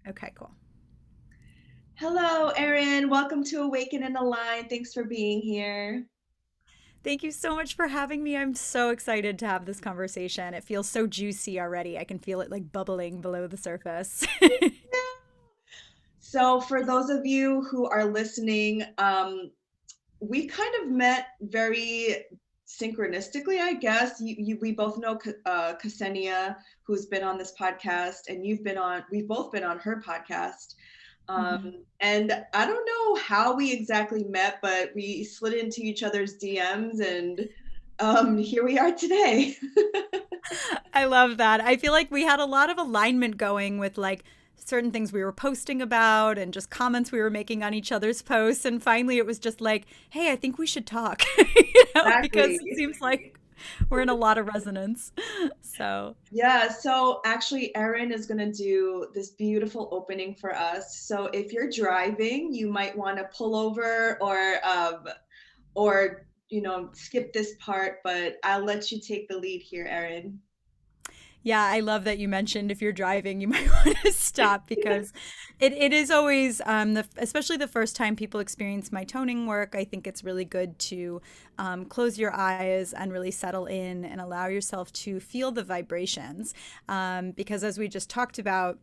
Okay, cool. Hello, Erin. Welcome to Awaken and Align. Thanks for being here. Thank you so much for having me. I'm so excited to have this conversation. It feels so juicy already. I can feel it like bubbling below the surface. So, for those of you who are listening, we kind of met very synchronistically, I guess. We both know Ksenia, who's been on this podcast, and we've both been on her podcast. Um, Mhm. and I don't know how we exactly met, but we slid into each other's DMs, and here we are today. I love that. I feel like we had a lot of alignment going with like certain things we were posting about and just comments we were making on each other's posts. And finally, it was just like, hey, I think we should talk, because Exactly. it seems like we're in a lot of resonance. So, Yeah, so actually, Erin is going to do this beautiful opening for us. So if you're driving, you might want to pull over or skip this part, but I'll let you take the lead here, Erin. yeah, I love that you mentioned if you're driving, you might want to stop because it is always, especially the first time people experience my toning work, I think it's really good to close your eyes and really settle in and allow yourself to feel the vibrations. Because as we just talked about,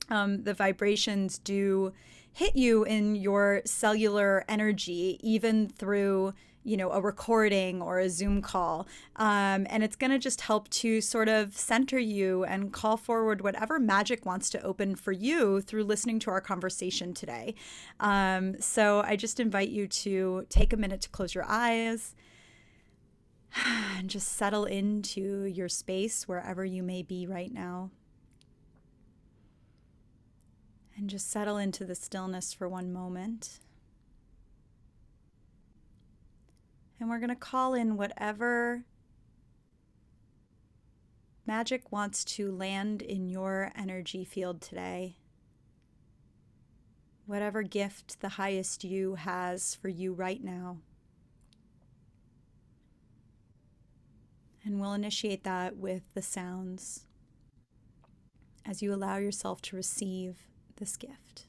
the vibrations do hit you in your cellular energy, even through a recording or a Zoom call. And it's going to just help to sort of center you and call forward whatever magic wants to open for you through listening to our conversation today. So I just invite you to take a minute to close your eyes and just settle into your space wherever you may be right now. And just settle into the stillness for one moment. And we're going to call in whatever magic wants to land in your energy field today. Whatever gift the highest you has for you right now. And we'll initiate that with the sounds as you allow yourself to receive this gift.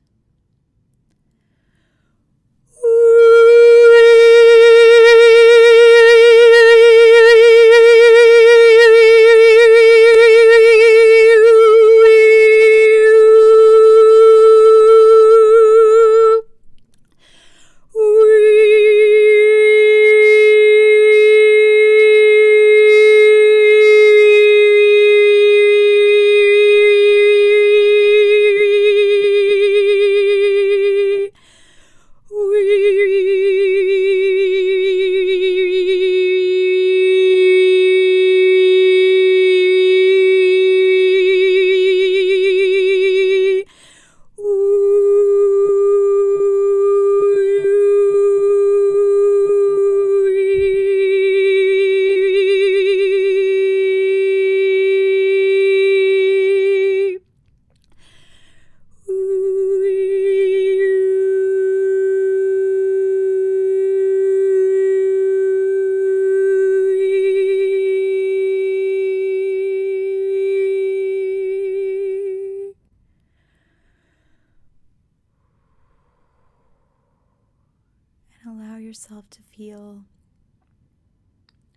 And allow yourself to feel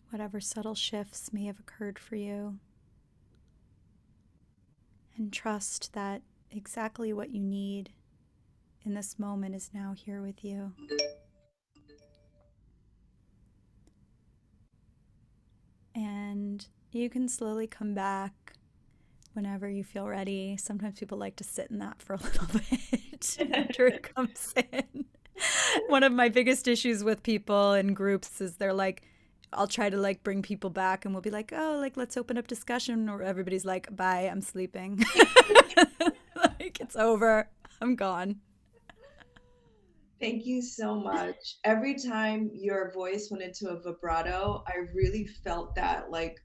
whatever subtle shifts may have occurred for you. And trust that exactly what you need in this moment is now here with you. And you can slowly come back whenever you feel ready. Sometimes people like to sit in that for a little bit after it comes in. One of my biggest issues with people in groups is they're like, I'll try to like bring people back and we'll be like, oh, like let's open up discussion. Or everybody's like, bye, I'm sleeping. Like it's over. I'm gone. Thank you so much. Every time your voice went into a vibrato, I really felt that, like,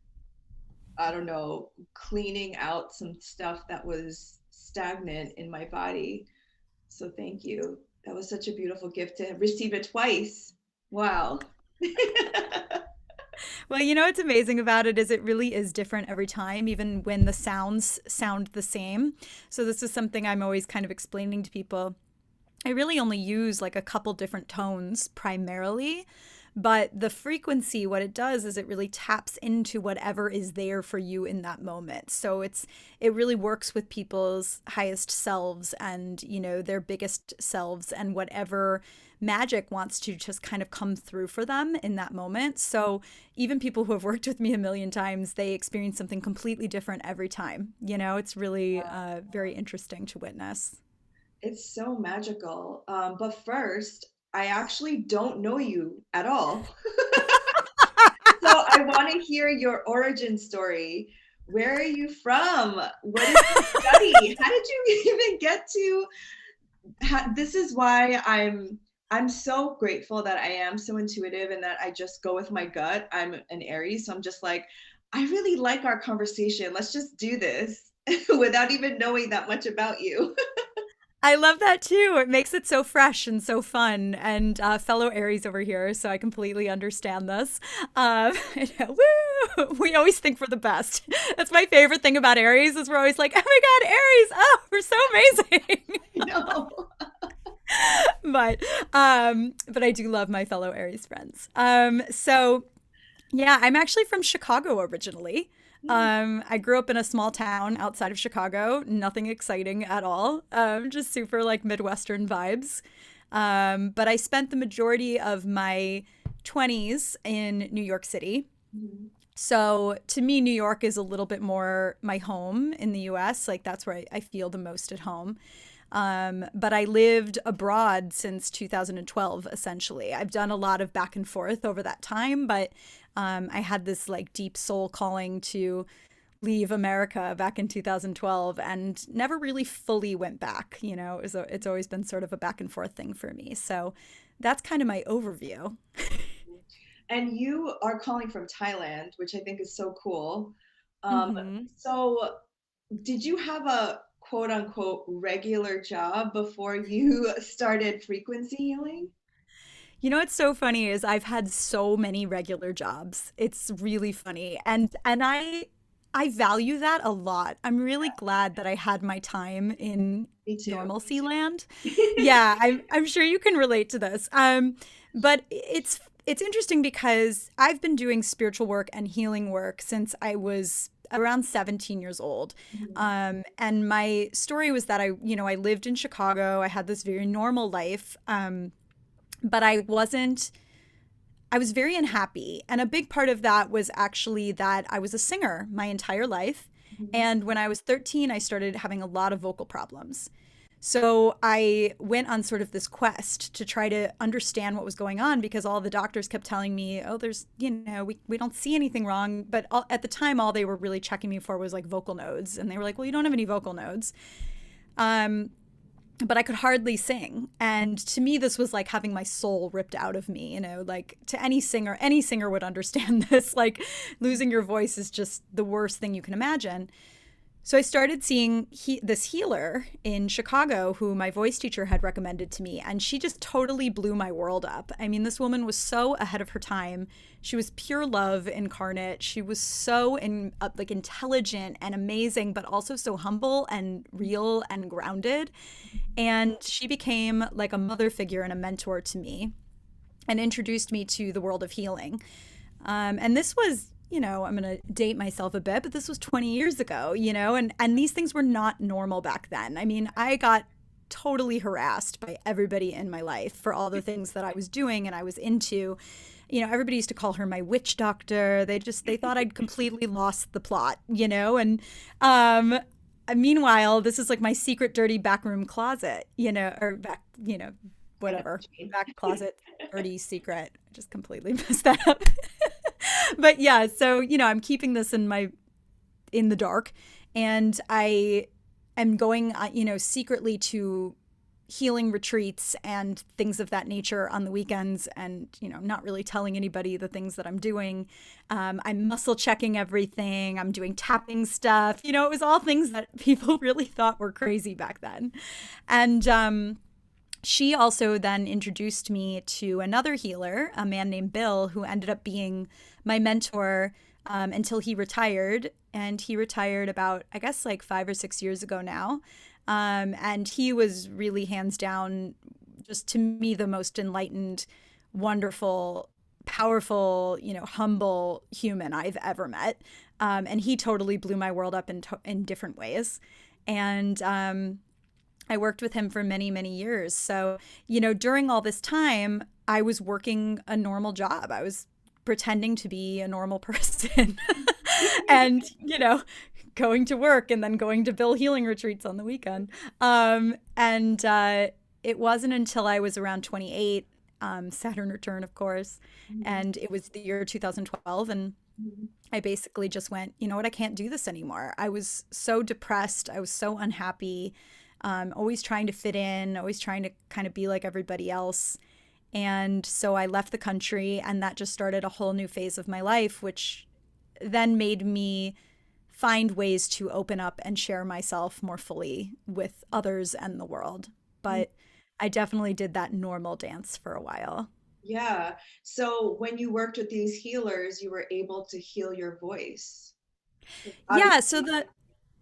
I don't know, cleaning out some stuff that was stagnant in my body. So thank you. That was such a beautiful gift to receive it twice. Wow. Well, you know what's amazing about it is it really is different every time, even when the sounds sound the same. So this is something I'm always kind of explaining to people. I really only use like a couple different tones primarily, but the frequency, what it does is it really taps into whatever is there for you in that moment. So it really works with people's highest selves and, you know, their biggest selves and whatever magic wants to just kind of come through for them in that moment. So even people who have worked with me a million times, they experience something completely different every time. You know, it's really very interesting to witness. It's so magical. But first, I actually don't know you at all. So I want to hear your origin story. Where are you from? What did you study? How did you even get to this is why I'm so grateful that I am so intuitive and that I just go with my gut. I'm an Aries, so I'm just like, I really like our conversation. Let's just do this without even knowing that much about you. I love that too. It makes it so fresh and so fun. And fellow Aries over here, so I completely understand this. Woo! We always think we're the best. That's my favorite thing about Aries is we're always like, oh my God, Aries! Oh, we're so amazing. I know. But I do love my fellow Aries friends. So yeah, I'm actually from Chicago originally. I grew up in a small town outside of Chicago, nothing exciting at all, just super like Midwestern vibes. But I spent the majority of my 20s in New York City. Mhm. So to me, New York is a little bit more my home in the US. Like that's where I feel the most at home. But I lived abroad since 2012, essentially. I've done a lot of back and forth over that time, but I had this like deep soul calling to leave America back in 2012 and never really fully went back. You know, it's always been sort of a back and forth thing for me. So that's kind of my overview. And you are calling from Thailand, which I think is so cool. Um, Hmm. so did you have a quote unquote regular job before you started frequency healing? You know what's so funny is I've had so many regular jobs. It's really funny. And I value that a lot. I'm really glad that I had my time in Me too. normalcy land. Yeah, I'm sure you can relate to this. But it's interesting because I've been doing spiritual work and healing work since I was around 17 years old. Mhm. And my story was that I lived in Chicago. I had this very normal life. But I was very unhappy. And a big part of that was actually that I was a singer my entire life. Mhm. And when I was 13, I started having a lot of vocal problems. So I went on sort of this quest to try to understand what was going on because all the doctors kept telling me, oh, we don't see anything wrong. But at the time, all they were really checking me for was like vocal nodes. And they were like, well, you don't have any vocal nodes. Um, but I could hardly sing. And to me, this was like having my soul ripped out of me, you know, like to any singer would understand this. Like losing your voice is just the worst thing you can imagine. So I started seeing this healer in Chicago who my voice teacher had recommended to me, and she just totally blew my world up. I mean, this woman was so ahead of her time. She was pure love incarnate. She was so like intelligent and amazing, but also so humble and real and grounded. And she became like a mother figure and a mentor to me and introduced me to the world of healing. And this was, I'm going to date myself a bit, but this was 20 years ago, and these things were not normal back then. I mean, I got totally harassed by everybody in my life for all the things that I was doing and I was into. Everybody used to call her my witch doctor. They thought I'd completely lost the plot, um, meanwhile, this is like my secret dirty backroom closet, or back, I know whatever, what you back closet, dirty secret. I just completely messed that up. But yeah, so I'm keeping this in the dark, and I am going, secretly to healing retreats and things of that nature on the weekends, and not really telling anybody the things that I'm doing. I'm muscle checking everything. I'm doing tapping stuff. It was all things that people really thought were crazy back then, and she also then introduced me to another healer, a man named Bill, who ended up being my mentor until he retired. And he retired about, I guess, like 5 or 6 years ago now. And he was really hands down, just to me, the most enlightened, wonderful, powerful, humble human I've ever met. And he totally blew my world up in different ways. And I worked with him for many, many years. So, during all this time, I was working a normal job. I was pretending to be a normal person and, going to work and then going to Bill healing retreats on the weekend. And it wasn't until I was around 28, Saturn return, of course, Mhm. and it was the year 2012. And Mhm. I basically just went, you know what, I can't do this anymore. I was so depressed. I was so unhappy, always trying to fit in, always trying to kind of be like everybody else. And so I left the country, and that just started a whole new phase of my life, which then made me find ways to open up and share myself more fully with others and the world. But I definitely did that normal dance for a while. Yeah. So when you worked with these healers, you were able to heal your voice. Yeah, so Obviously,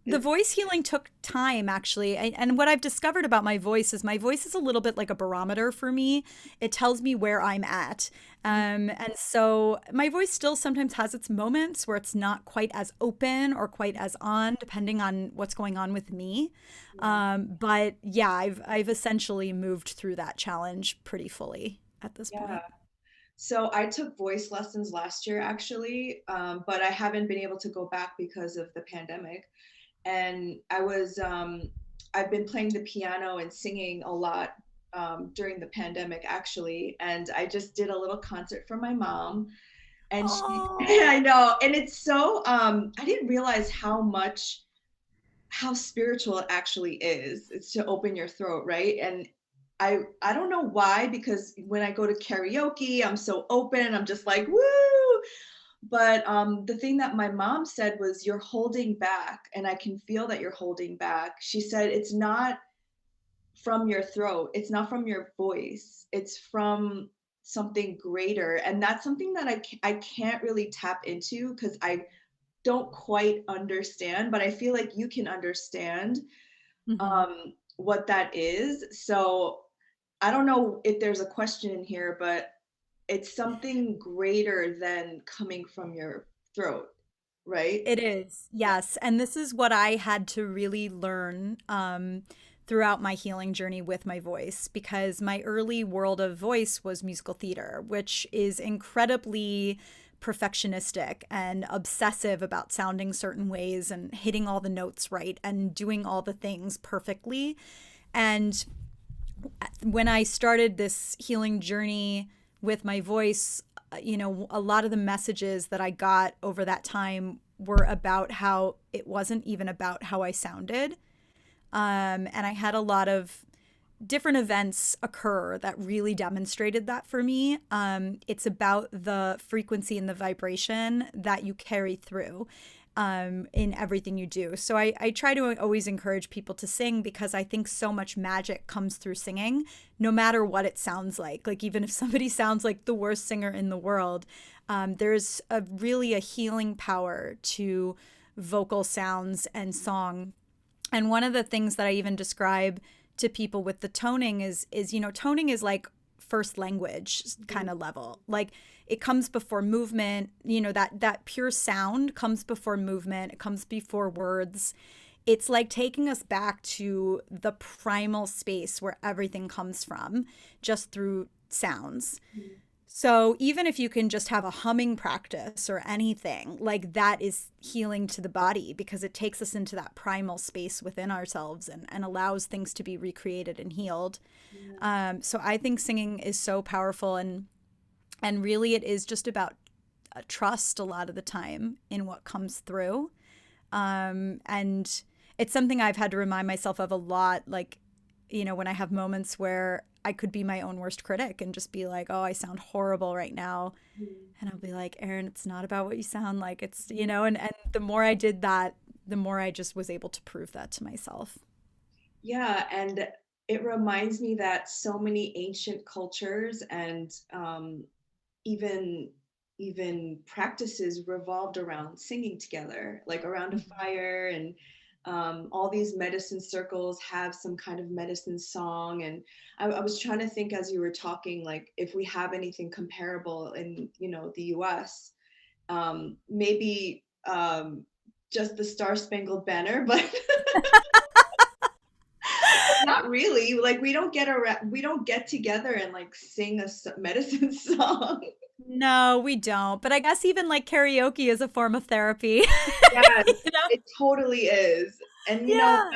the voice healing took time, actually. And what I've discovered about my voice is a little bit like a barometer for me. It tells me where I'm at. And so my voice still sometimes has its moments where it's not quite as open or quite as on, depending on what's going on with me. yeah. But yeah, I've essentially moved through that challenge pretty fully at this Yeah. point. So I took voice lessons last year actually, but I haven't been able to go back because of the pandemic. And I've been playing the piano and singing a lot during the pandemic actually. And I just did a little concert for my mom. And she, Oh. I know, and it's so, I didn't realize how spiritual it actually is. It's to open your throat, right? And I don't know why, because when I go to karaoke, I'm so open. I'm just like, woo. But the thing that my mom said was, you're holding back, and I can feel that you're holding back. She said, it's not from your throat, it's not from your voice, it's from something greater. And that's something that I can't really tap into because I don't quite understand, but I feel like you can understand Mhm. what that is. So I don't know if there's a question in here, but it's something greater than coming from your throat, right? It is, Yeah. yes. And this is what I had to really learn throughout my healing journey with my voice, because my early world of voice was musical theater, which is incredibly perfectionistic and obsessive about sounding certain ways and hitting all the notes right and doing all the things perfectly. And when I started this healing journey with my voice, a lot of the messages that I got over that time were about how it wasn't even about how I sounded. And I had a lot of different events occur that really demonstrated that for me. It's about the frequency and the vibration that you carry through in everything you do. So I try to always encourage people to sing, because I think so much magic comes through singing, no matter what it sounds like. Like, even if somebody sounds like the worst singer in the world, there's really a healing power to vocal sounds and song. And one of the things that I even describe to people with the toning is toning is like first language kind of level. Like, it comes before movement, that pure sound comes before movement, it comes before words. It's like taking us back to the primal space where everything comes from, just through sounds. So even if you can just have a humming practice or anything, like, that is healing to the body, because it takes us into that primal space within ourselves and allows things to be recreated and healed. So I think singing is so powerful, and really it is just about trust a lot of the time in what comes through. And it's something I've had to remind myself of a lot. Like, when I have moments where I could be my own worst critic and just be like, oh, I sound horrible right now. And I'll be like, Erin, it's not about what you sound like. And the more I did that, the more I just was able to prove that to myself. Yeah, and it reminds me that so many ancient cultures and even even practices revolved around singing together, like around a Mhm. fire. And all these medicine circles have some kind of medicine song. And I was trying to think as you were talking, like if we have anything comparable in, the US, maybe just the Star Spangled Banner, but not really. Like we don't get together and like sing a medicine song. No, we don't. But I guess even like karaoke is a form of therapy. Yes, You know? it totally is. And Yeah.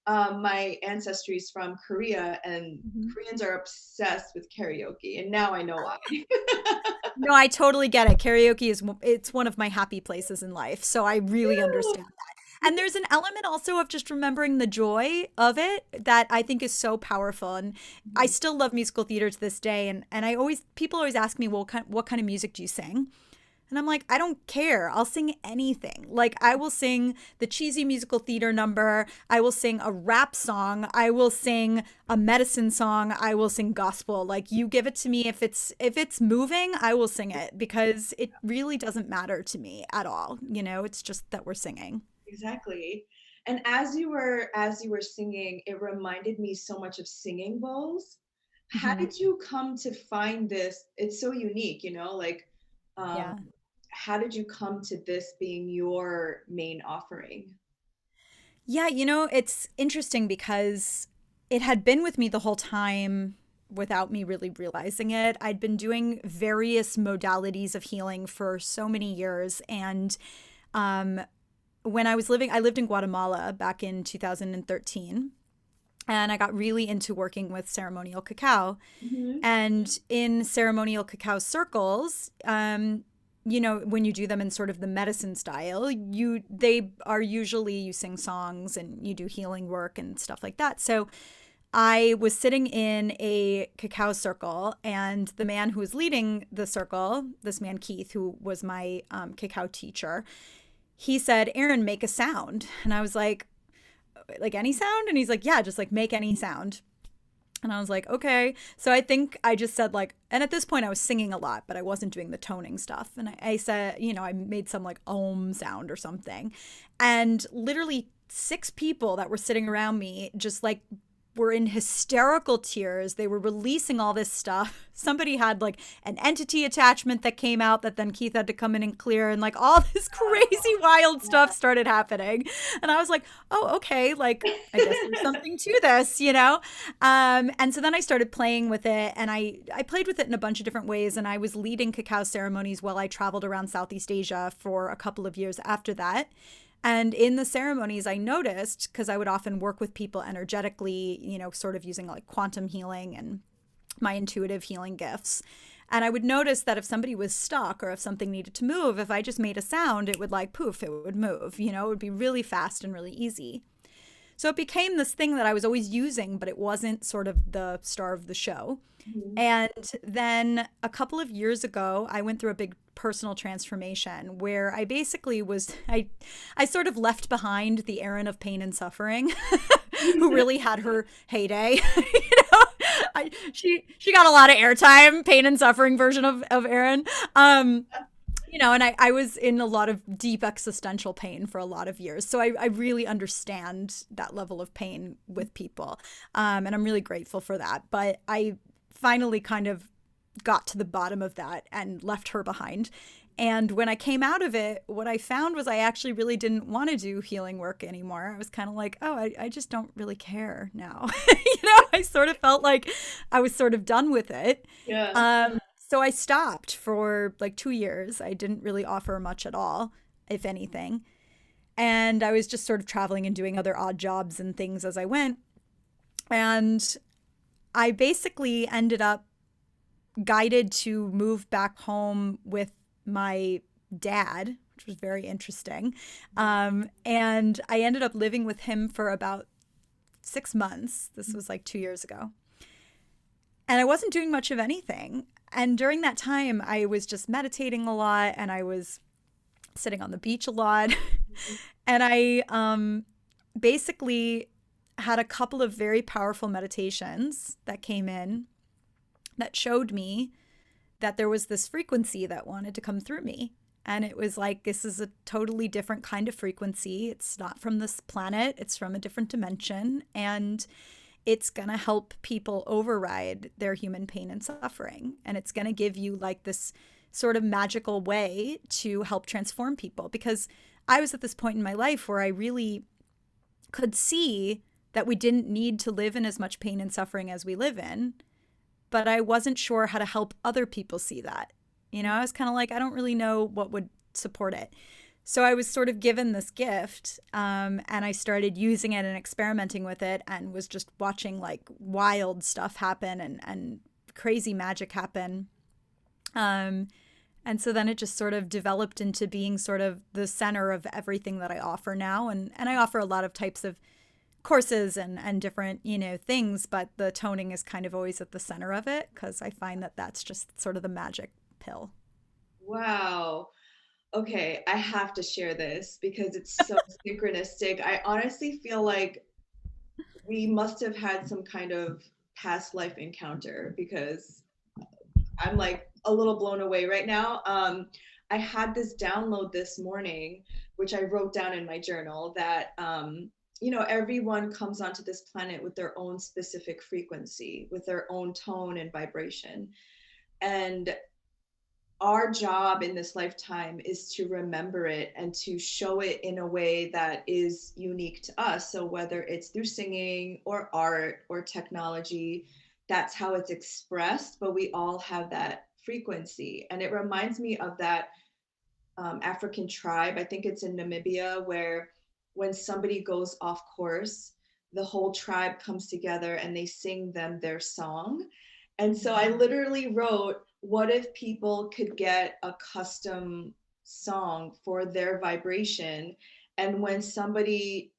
my ancestry is from Korea, and Mhm. Koreans are obsessed with karaoke, and now I know why. No, I totally get it. Karaoke is it's one of my happy places in life, so I really understand that. And there's an element also of just remembering the joy of it that I think is so powerful. And I Mhm. still love musical theater to this day. And I always people always ask me, well, what kind of music do you sing? And I'm like, I don't care. I'll sing anything. Like, I will sing the cheesy musical theater number. I will sing a rap song. I will sing a medicine song. I will sing gospel. Like, you give it to me. If it's moving, I will sing it because it really doesn't matter to me at all. It's just that we're singing. Exactly. And as you were singing, it reminded me so much of singing bowls. How Hmm. did you come to find this? It's so unique, like um, Yeah. how did you come to this being your main offering? Yeah, it's interesting because it had been with me the whole time without me really realizing it. I'd been doing various modalities of healing for so many years. And um, I lived in Guatemala back in 2013. And I got really into working with ceremonial cacao. Hmm. And in ceremonial cacao circles, when you do them in sort of the medicine style, they are usually you sing songs and you do healing work and stuff like that. So I was sitting in a cacao circle, and the man who was leading the circle, this man Keith, who was my cacao teacher, he said, "Erin, make a sound," and I was like any sound, and he's like, "Yeah, just like make any sound." And I was like, okay. So I think I just said like, and at this point I was singing a lot, but I wasn't doing the toning stuff. And I said, I made some like om sound or something. And literally six people that were sitting around me just like were in hysterical tears. They were releasing all this stuff. Somebody had like an entity attachment that came out that then Keith had to come in and clear, and like all this crazy wild stuff started happening. And I was like, oh, okay, like I guess there's something to this. And so then I started playing with it, and I played with it in a bunch of different ways. And I was leading cacao ceremonies while I traveled around Southeast Asia for a couple of years after that. And in the ceremonies, I noticed, because I would often work with people energetically, sort of using like quantum healing and my intuitive healing gifts. And I would notice that if somebody was stuck or if something needed to move, if I just made a sound, it would like poof, it would move. It would be really fast and really easy. So it became this thing that I was always using, but it wasn't sort of the star of the show. Hmm. And then a couple of years ago, I went through a big personal transformation where I basically I sort of left behind the Erin of pain and suffering, who really had her heyday. She got a lot of airtime, pain and suffering version of Erin. And I was in a lot of deep existential pain for a lot of years. So I really understand that level of pain with people. And I'm really grateful for that. But I finally kind of got to the bottom of that and left her behind. And when I came out of it, what I found was I actually really didn't want to do healing work anymore. I was kind of like, oh, I just don't really care now. I sort of felt like I was sort of done with it. Yeah. So I stopped for like 2 years. I didn't really offer much at all, if anything. And I was just sort of traveling and doing other odd jobs and things as I went. And I basically ended up guided to move back home with my dad, which was very interesting. And I ended up living with him for about 6 months. This was like 2 years ago. And I wasn't doing much of anything. And during that time, I was just meditating a lot, and I was sitting on the beach a lot. And I basically had a couple of very powerful meditations that came in that showed me that there was this frequency that wanted to come through me. And it was like, this is a totally different kind of frequency. It's not from this planet, it's from a different dimension. And it's going to help people override their human pain and suffering. And it's going to give you like this sort of magical way to help transform people. Because I was at this point in my life where I really could see that we didn't need to live in as much pain and suffering as we live in, but I wasn't sure how to help other people see that. I was kind of like, I don't really know what would support it. So I was sort of given this gift, and I started using it and experimenting with it, and was just watching like wild stuff happen and crazy magic happen. And so then it just sort of developed into being sort of the center of everything that I offer now. And I offer a lot of types of courses and different, things, but the toning is kind of always at the center of it because I find that that's just sort of the magic pill. Wow. Okay, I have to share this because it's so synchronistic. I honestly feel like we must have had some kind of past life encounter because I'm like a little blown away right now. I had this download this morning, which I wrote down in my journal that, everyone comes onto this planet with their own specific frequency, with their own tone and vibration. And our job in this lifetime is to remember it and to show it in a way that is unique to us. So whether it's through singing or art or technology, that's how it's expressed, but we all have that frequency. And it reminds me of that African tribe, I think it's in Namibia, where when somebody goes off course, the whole tribe comes together and they sing them their song. And so I literally wrote, what if people could get a custom song for their vibration? And when somebody,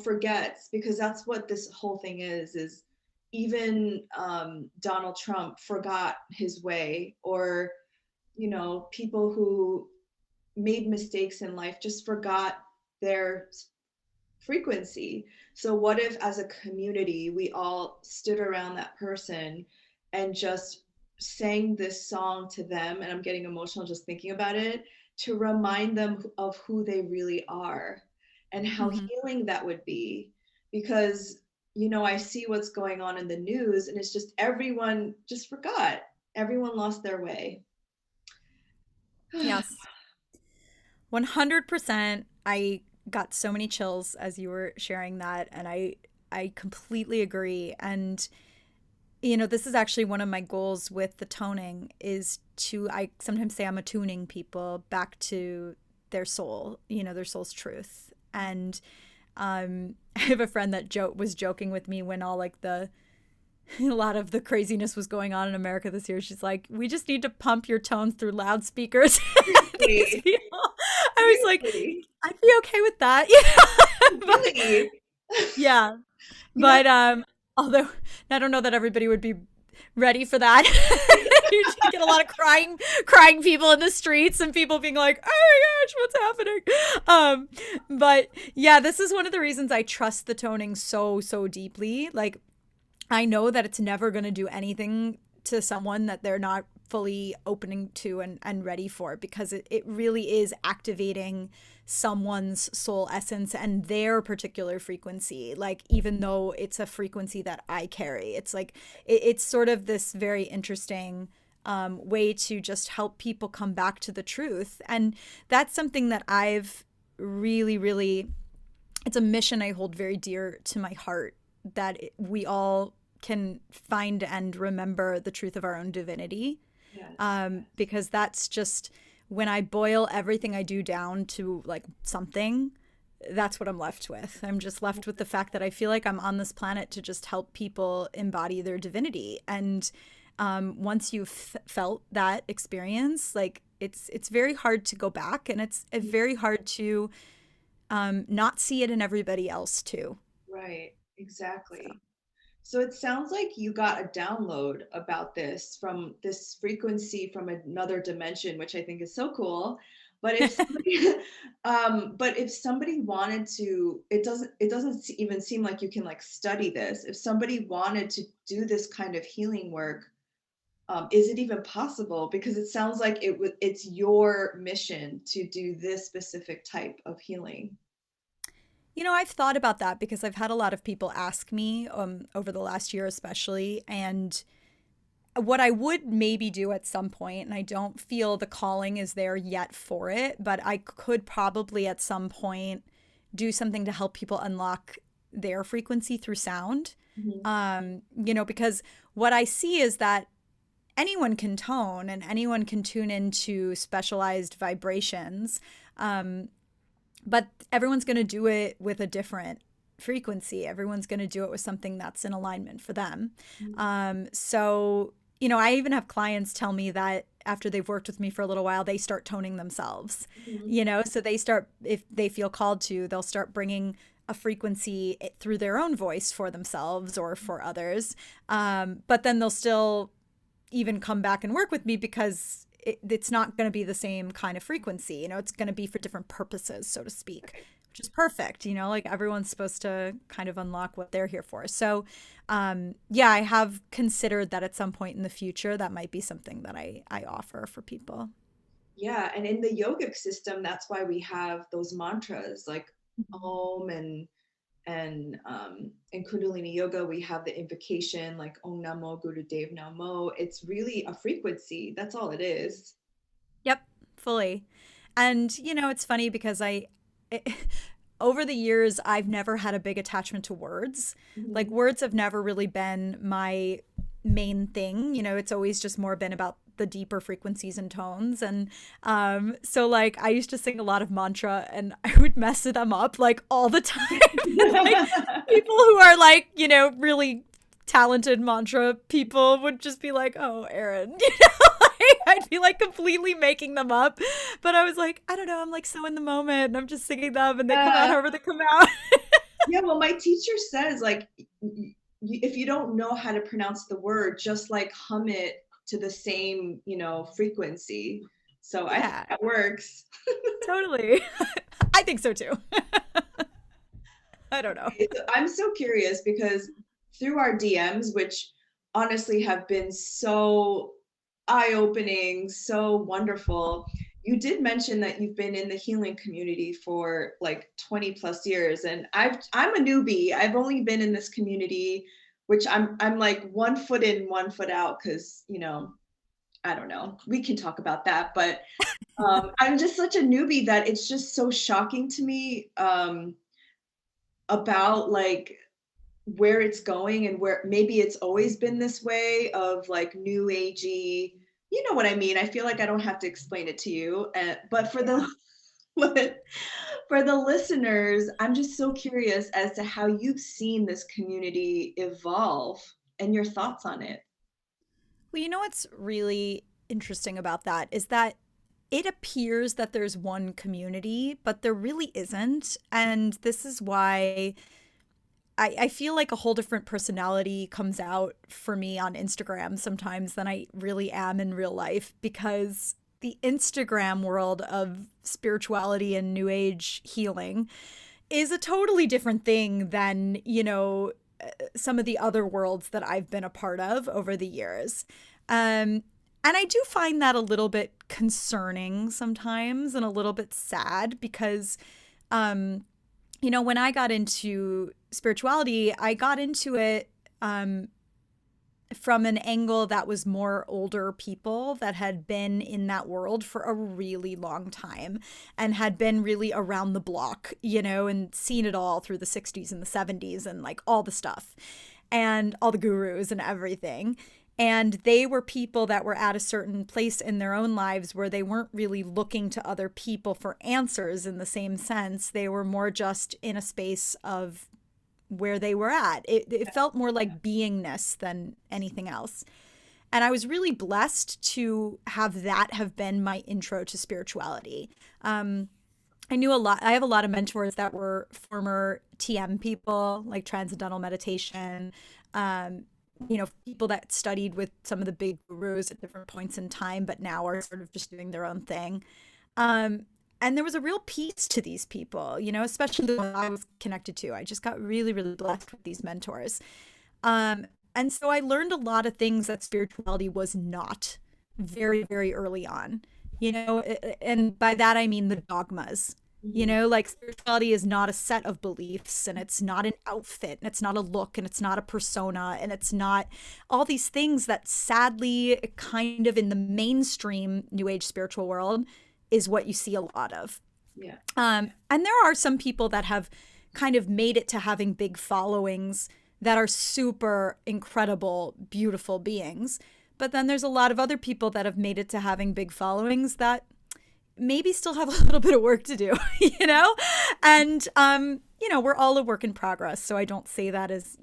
forgets, because that's what this whole thing is even Donald Trump forgot his way, or, people who made mistakes in life just forgot their frequency. So what if as a community we all stood around that person and just sang this song to them, and I'm getting emotional just thinking about it, to remind them of who they really are and how Mm-hmm. healing that would be. Because I see what's going on in the news, and it's just everyone just forgot, everyone lost their way. Yes. 100%. I got so many chills as you were sharing that, and I completely agree. And this is actually one of my goals with the toning is to, I sometimes say I'm attuning people back to their soul, their soul's truth. And I have a friend that was joking with me when all like a lot of the craziness was going on in America this year. She's like, we just need to pump your tones through loudspeakers. These Really? people. I was like, Really? I'd be okay with that. Yeah. But Really? yeah. You know, But although I don't know that everybody would be ready for that. You should get a lot of crying people in the streets and people being like, "Oh my gosh, what's happening?" But yeah, this is one of the reasons I trust the toning so deeply. Like I know that it's never going to do anything to someone that they're not fully opening to and ready for, because it really is activating someone's soul essence and their particular frequency. Like, even though it's a frequency that I carry, it's like, it's sort of this very interesting way to just help people come back to the truth. And that's something that I've really, it's a mission I hold very dear to my heart, that we all can find and remember the truth of our own divinity. yes. Because that's just, when I boil everything I do down to like something, that's what I'm left with. I'm just left with the fact that I feel like I'm on this planet to just help people embody their divinity. And once you've felt that experience, like it's very hard to go back, and it's very hard to not see it in everybody else too. Right, So. exactly. So it sounds like you got a download about this from this frequency from another dimension, which I think is so cool. But if somebody, but if somebody wanted to, it doesn't even seem like you can like study this. If somebody wanted to do this kind of healing work, Is it even possible? Because it sounds like it's your mission to do this specific type of healing. I've thought about that because I've had a lot of people ask me over the last year, especially, and what I would maybe do at some point, and I don't feel the calling is there yet for it, but I could probably at some point do something to help people unlock their frequency through sound. Mhm. Because what I see is that anyone can tone and anyone can tune into specialized vibrations. Um, but everyone's going to do it with a different frequency. Everyone's going to do it with something that's in alignment for them. I even have clients tell me that after they've worked with me for a little while, they start toning themselves, Mhm. so they start, if they feel called to, they'll start bringing a frequency through their own voice for themselves or for others. But then they'll still even come back and work with me because it's not going to be the same kind of frequency. It's going to be for different purposes, so to speak, which is perfect. Like everyone's supposed to kind of unlock what they're here for. So, yeah, I have considered that at some point in the future, that might be something that I offer for people. Yeah, and in the yogic system, that's why we have those mantras like Om and in Kundalini Yoga, we have the invocation like Om Namo Guru Dev Namo. It's really a frequency. That's all it is. Yep, fully. And it's funny because it, over the years, I've never had a big attachment to words. Like Mhm. words have never really been my main thing. It's always just more been about the deeper frequencies and tones. And so like I used to sing a lot of mantra and I would mess them up like all the time. Like people who are like, really talented mantra people would just be like, "Oh, Erin," I'd be like completely making them up. But I was like, I don't know, I'm like so in the moment and I'm just singing them and they come out Yeah. however they come out. Yeah, well, my teacher says like if you don't know how to pronounce the word, just like hum it to the same, frequency. So I think Yeah, that works. totally. I think so too. I don't know. Okay, so I'm so curious because through our DMs, which honestly have been so eye-opening, so wonderful, you did mention that you've been in the healing community for like 20 plus years, and I'm a newbie. I've only been in this community, which I'm like 1 foot in, 1 foot out, because I don't know. We can talk about that, but I'm just such a newbie that it's just so shocking to me, about like where it's going and where maybe it's always been this way of like new agey. You know what I mean? I feel like I don't have to explain it to you. But for Yeah. the but for the listeners, I'm just so curious as to how you've seen this community evolve and your thoughts on it. Well, what's really interesting about that is that it appears that there's one community, but there really isn't. And this is why I feel like a whole different personality comes out for me on Instagram sometimes than I really am in real life because the Instagram world of spirituality and new age healing is a totally different thing than, some of the other worlds that I've been a part of over the years. And I do find that a little bit concerning sometimes and a little bit sad because um, when I got into spirituality, I got into it um, from an angle that was more older people that had been in that world for a really long time and had been really around the block, and seen it all through the 60s and the 70s and like all the stuff and all the gurus and everything. And they were people that were at a certain place in their own lives where they weren't really looking to other people for answers in the same sense. They were more just in a space of where they were at. It felt more like beingness than anything else. And I was really blessed to have that have been my intro to spirituality. I knew a lot. I have a lot of mentors that were former TM people, like transcendental meditation, um, people that studied with some of the big gurus at different points in time, but now are sort of just doing their own thing. Um, and there was a real peace to these people, especially the ones I was connected to. I just got really, really blessed with these mentors. And so I learned a lot of things that spirituality was not very, very early on, and by that I mean the dogmas. Mhm. Like spirituality is not a set of beliefs, and it's not an outfit, and it's not a look, and it's not a persona, and it's not all these things that sadly, kind of in the mainstream New Age spiritual world, is what you see a lot of. Yeah. And there are some people that have kind of made it to having big followings that are super incredible, beautiful beings. But then there's a lot of other people that have made it to having big followings that maybe still have a little bit of work to do, you know? And, we're all a work in progress. So I don't say that as,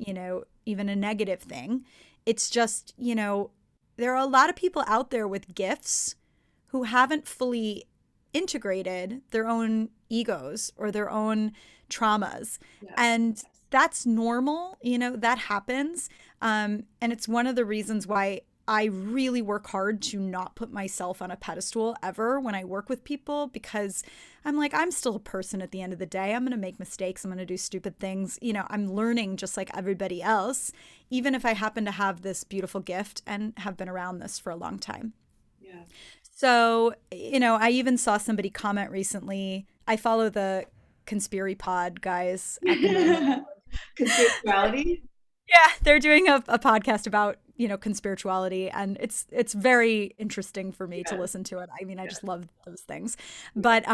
even a negative thing. It's just, there are a lot of people out there with gifts who haven't fully integrated their own egos or their own traumas. Yes. And that's normal, that happens. And it's one of the reasons why I really work hard to not put myself on a pedestal ever when I work with people, because I'm like, I'm still a person at the end of the day. I'm going to make mistakes. I'm going to do stupid things. I'm learning just like everybody else, even if I happen to have this beautiful gift and have been around this for a long time. Yeah. So, I even saw somebody comment recently. I follow the Conspiracy Pod guys at the moment. Conspirituality? Yeah, they're doing a podcast about, conspirituality, and it's very interesting for me to Yes. listen to it. I mean, I Yes. just love those things. Yes. But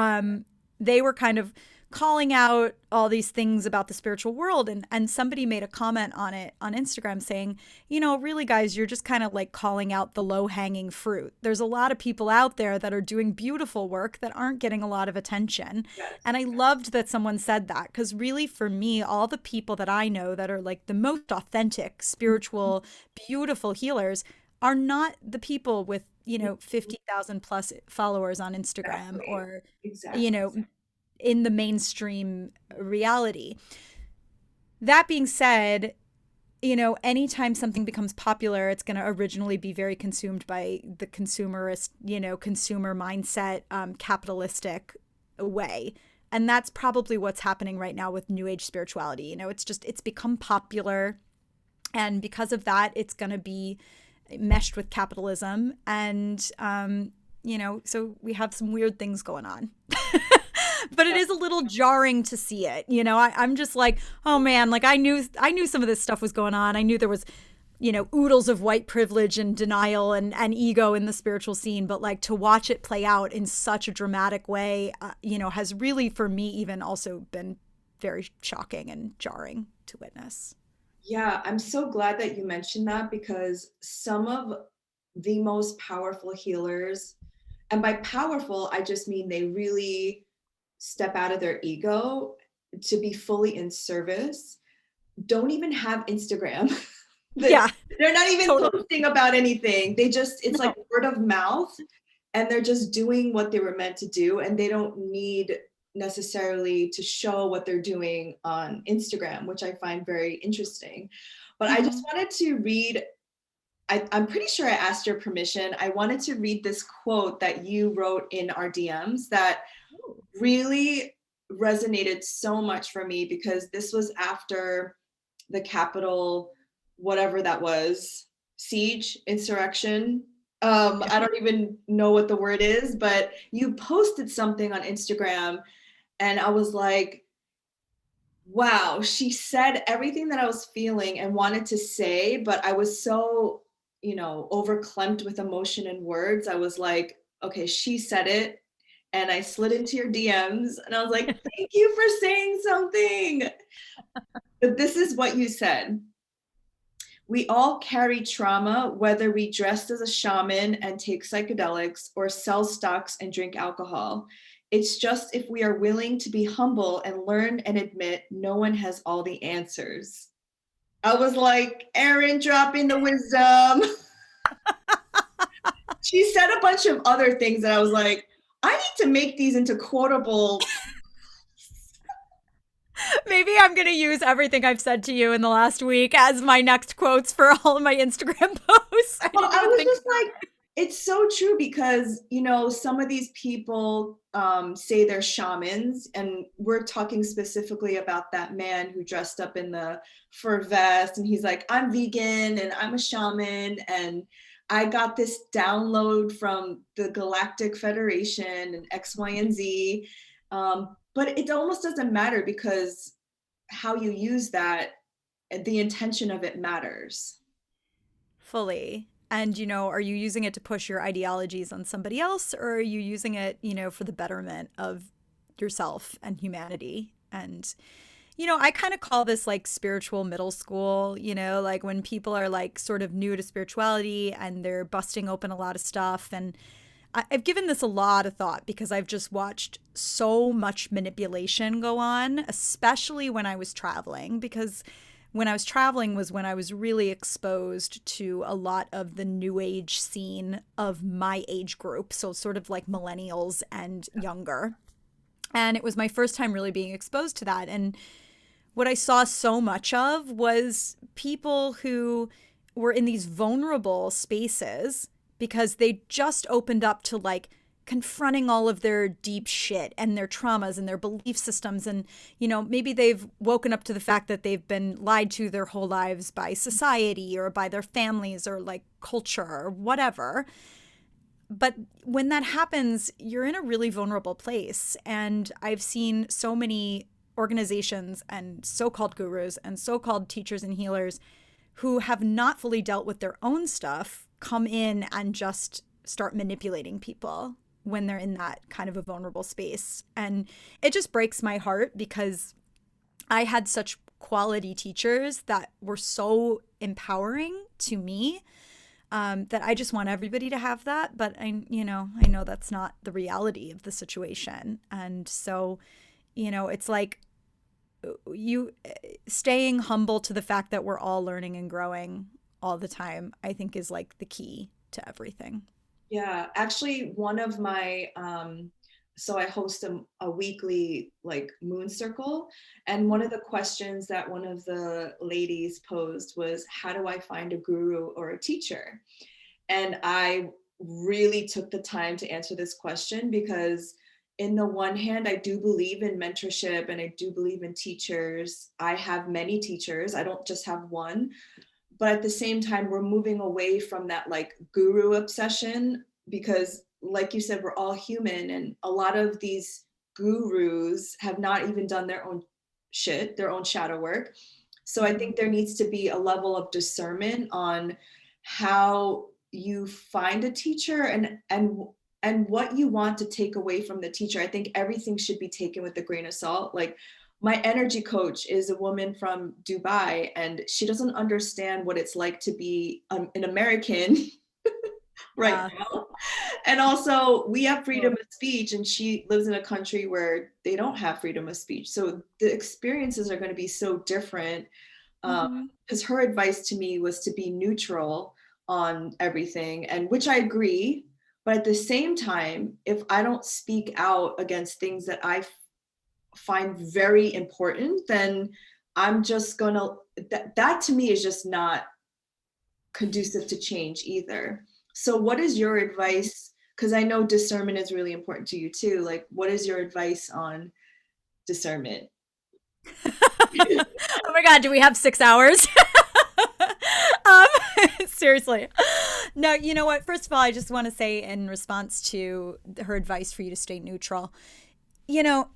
they were kind of calling out all these things about the spiritual world, and somebody made a comment on it on Instagram saying, really guys, you're just kind of like calling out the low-hanging fruit. There's a lot of people out there that are doing beautiful work that aren't getting a lot of attention. Yes. And I loved that someone said that, because really for me, all the people that I know that are like the most authentic, spiritual, beautiful healers are not the people with, 50,000 plus followers on Instagram, Exactly. or, you Exactly. know, in the mainstream reality. That being said, anytime something becomes popular, it's going to originally be very consumed by the consumerist, consumer mindset, capitalistic way. And that's probably what's happening right now with New Age spirituality. It's become popular. And because of that, it's going to be meshed with capitalism. And, so we have some weird things going on. But it is a little jarring to see it. I'm just like, oh man, like I knew some of this stuff was going on. I knew there was, oodles of white privilege and denial and ego in the spiritual scene, but like to watch it play out in such a dramatic way, has really for me even also been very shocking and jarring to witness. Yeah, I'm so glad that you mentioned that because some of the most powerful healers, and by powerful, I just mean they really step out of their ego to be fully in service, don't even have Instagram. They- Yeah, They're not even totally. posting about anything. It's like No. word of mouth, and they're just doing what they were meant to do, and they don't need necessarily to show what they're doing on Instagram, which I find very interesting. But I just Mhm. wanted to read, I'm pretty sure I asked your permission. I wanted to read this quote that you wrote in our DMs that really resonated so much for me because this was after the Capitol, whatever that was, siege, insurrection. Yeah. I don't even know what the word is, but you posted something on Instagram, and I was like, wow, she said everything that I was feeling and wanted to say, but I was so, overclamped with emotion and words. I was like, okay, she said it. And I slid into your DMs and I was like, thank you for saying something. But this is what you said. We all carry trauma, whether we dressed as a shaman and take psychedelics or sell stocks and drink alcohol. It's just if we are willing to be humble and learn and admit no one has all the answers. I was like, Erin dropping the wisdom. She said a bunch of other things that I was like, I need to make these into quotable. Maybe I'm going to use everything I've said to you in the last week as my next quotes for all of my Instagram posts. I Well, didn't I even was think just about like, it. It's so true because, some of these people say they're shamans, and we're talking specifically about that man who dressed up in the fur vest, and he's like, I'm vegan and I'm a shaman, and I got this download from the Galactic Federation and X, Y, and Z. But it almost doesn't matter because how you use that, the intention of it matters. Fully. And, are you using it to push your ideologies on somebody else, or are you using it, for the betterment of yourself and humanity? And, I kind of call this like spiritual middle school, like when people are like sort of new to spirituality and they're busting open a lot of stuff. And I've given this a lot of thought because I've just watched so much manipulation go on, especially when I was traveling, because when I was traveling was when I was really exposed to a lot of the new age scene of my age group. So, sort of like millennials and younger. And it was my first time really being exposed to that. And what I saw so much of was people who were in these vulnerable spaces because they just opened up to like confronting all of their deep shit and their traumas and their belief systems. And, maybe they've woken up to the fact that they've been lied to their whole lives by society or by their families or like culture or whatever. But when that happens, you're in a really vulnerable place. And I've seen so many organizations and so-called gurus and so-called teachers and healers who have not fully dealt with their own stuff come in and just start manipulating people when they're in that kind of a vulnerable space. And it just breaks my heart because I had such quality teachers that were so empowering to me, that I just want everybody to have that. But I know that's not the reality of the situation. And so, it's like you staying humble to the fact that we're all learning and growing all the time, I think is like the key to everything. Yeah, actually, one of my so I host a weekly like moon circle, and one of the questions that one of the ladies posed was, "How do I find a guru or a teacher?" And I really took the time to answer this question because, in the one hand, I do believe in mentorship and I do believe in teachers. I have many teachers. I don't just have one, but at the same time we're moving away from that like guru obsession because like you said, we're all human, and a lot of these gurus have not even done their own shit, their own shadow work. So I Mm-hmm. think there needs to be a level of discernment on how you find a teacher, and what you want to take away from the teacher. I think everything should be taken with a grain of salt. Like, my energy coach is a woman from Dubai, and she doesn't understand what it's like to be an American right Yeah. now. And also, we have freedom Cool. of speech, and she lives in a country where they don't have freedom of speech. So the experiences are going to be so different. Mm-hmm. Because her advice to me was to be neutral on everything, and which I agree. But at the same time, if I don't speak out against things that I find very important, then I'm just gonna, that to me is just not conducive to change either. So what is your advice? Because I know discernment is really important to you too. Like, what is your advice on discernment? Oh my God, do we have 6 hours? um, Seriously. No, you know what? First of all, I just want to say in response to her advice for you to stay neutral, you know,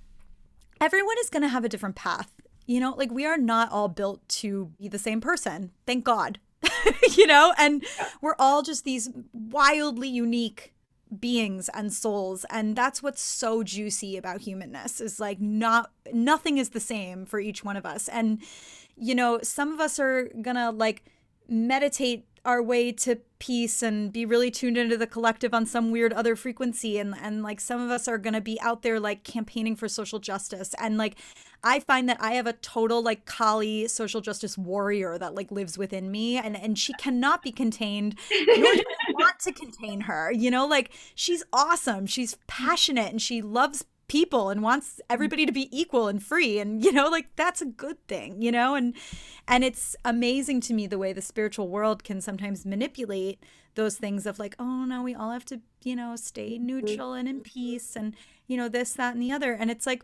everyone is going to have a different path. Like we are not all built to be the same person. Thank God. And we're all just these wildly unique beings and souls, and that's what's so juicy about humanness is like nothing is the same for each one of us. And some of us are gonna like meditate our way to peace and be really tuned into the collective on some weird other frequency, and like some of us are going to be out there like campaigning for social justice. And like I find that I have a total like Kali social justice warrior that like lives within me, and she cannot be contained, nor do I want to contain her. Like she's awesome, she's passionate, and she loves people and wants everybody to be equal and free, and like that's a good thing, and it's amazing to me the way the spiritual world can sometimes manipulate those things of like, oh no, we all have to, stay neutral and in peace, and this, that, and the other. And it's like,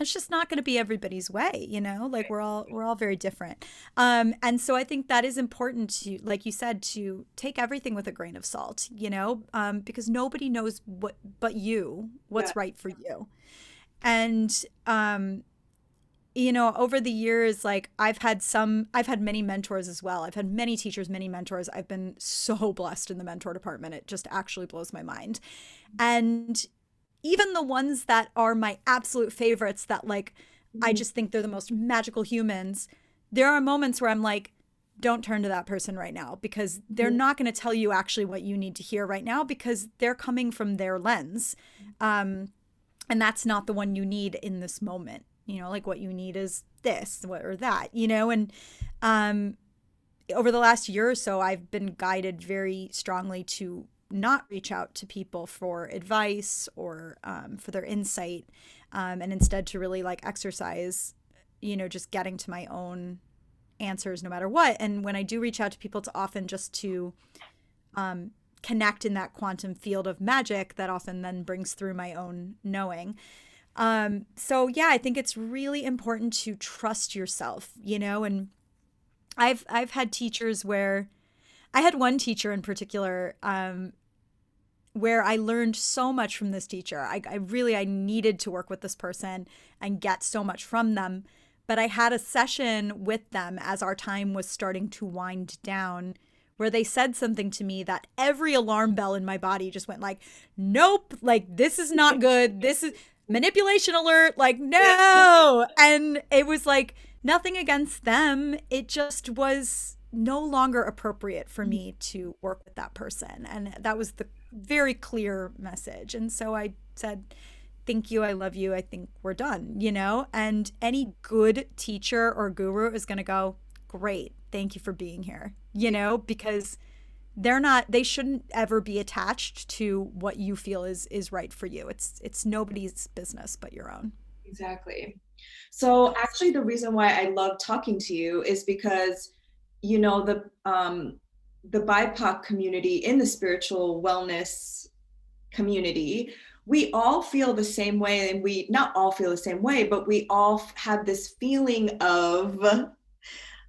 it's just not going to be everybody's way, like we're all very different. And so I think that is important to, like you said, to take everything with a grain of salt, because nobody knows what's Yeah. right for you. And over the years, like I've had many mentors as well. I've had many teachers, many mentors. I've been so blessed in the mentor department. It just actually blows my mind. And even the ones that are my absolute favorites, that like I Mhm. just think they're the most magical humans, there are moments where I'm like, don't turn to that person right now, because they're Mhm. not going to tell you actually what you need to hear right now, because they're coming from their lens. And that's not the one you need in this moment. Like what you need is this or that, and um, over the last year or so, I've been guided very strongly to not reach out to people for advice or for their insight, and instead to really like exercise, just getting to my own answers no matter what. And when I do reach out to people, it's often just to um, connect in that quantum field of magic that often then brings through my own knowing. So yeah, I think it's really important to trust yourself, and I've had teachers where I had one teacher in particular, where I learned so much from this teacher. I needed to work with this person and get so much from them. But I had a session with them as our time was starting to wind down, where they said something to me that every alarm bell in my body just went like, nope, like this is not good. This is manipulation alert. Like, Yeah. no. And it was like nothing against them. It just was no longer appropriate for me to work with that person. And that was the very clear message. And so I said, thank you. I love you. I think we're done, And any good teacher or guru is going to go, great. Thank you for being here, because they shouldn't ever be attached to what you feel is right for you. It's nobody's business but your own. Exactly. So actually, the reason why I love talking to you is because, the BIPOC community in the spiritual wellness community, we all feel the same way, and we not all feel the same way, but we all have this feeling of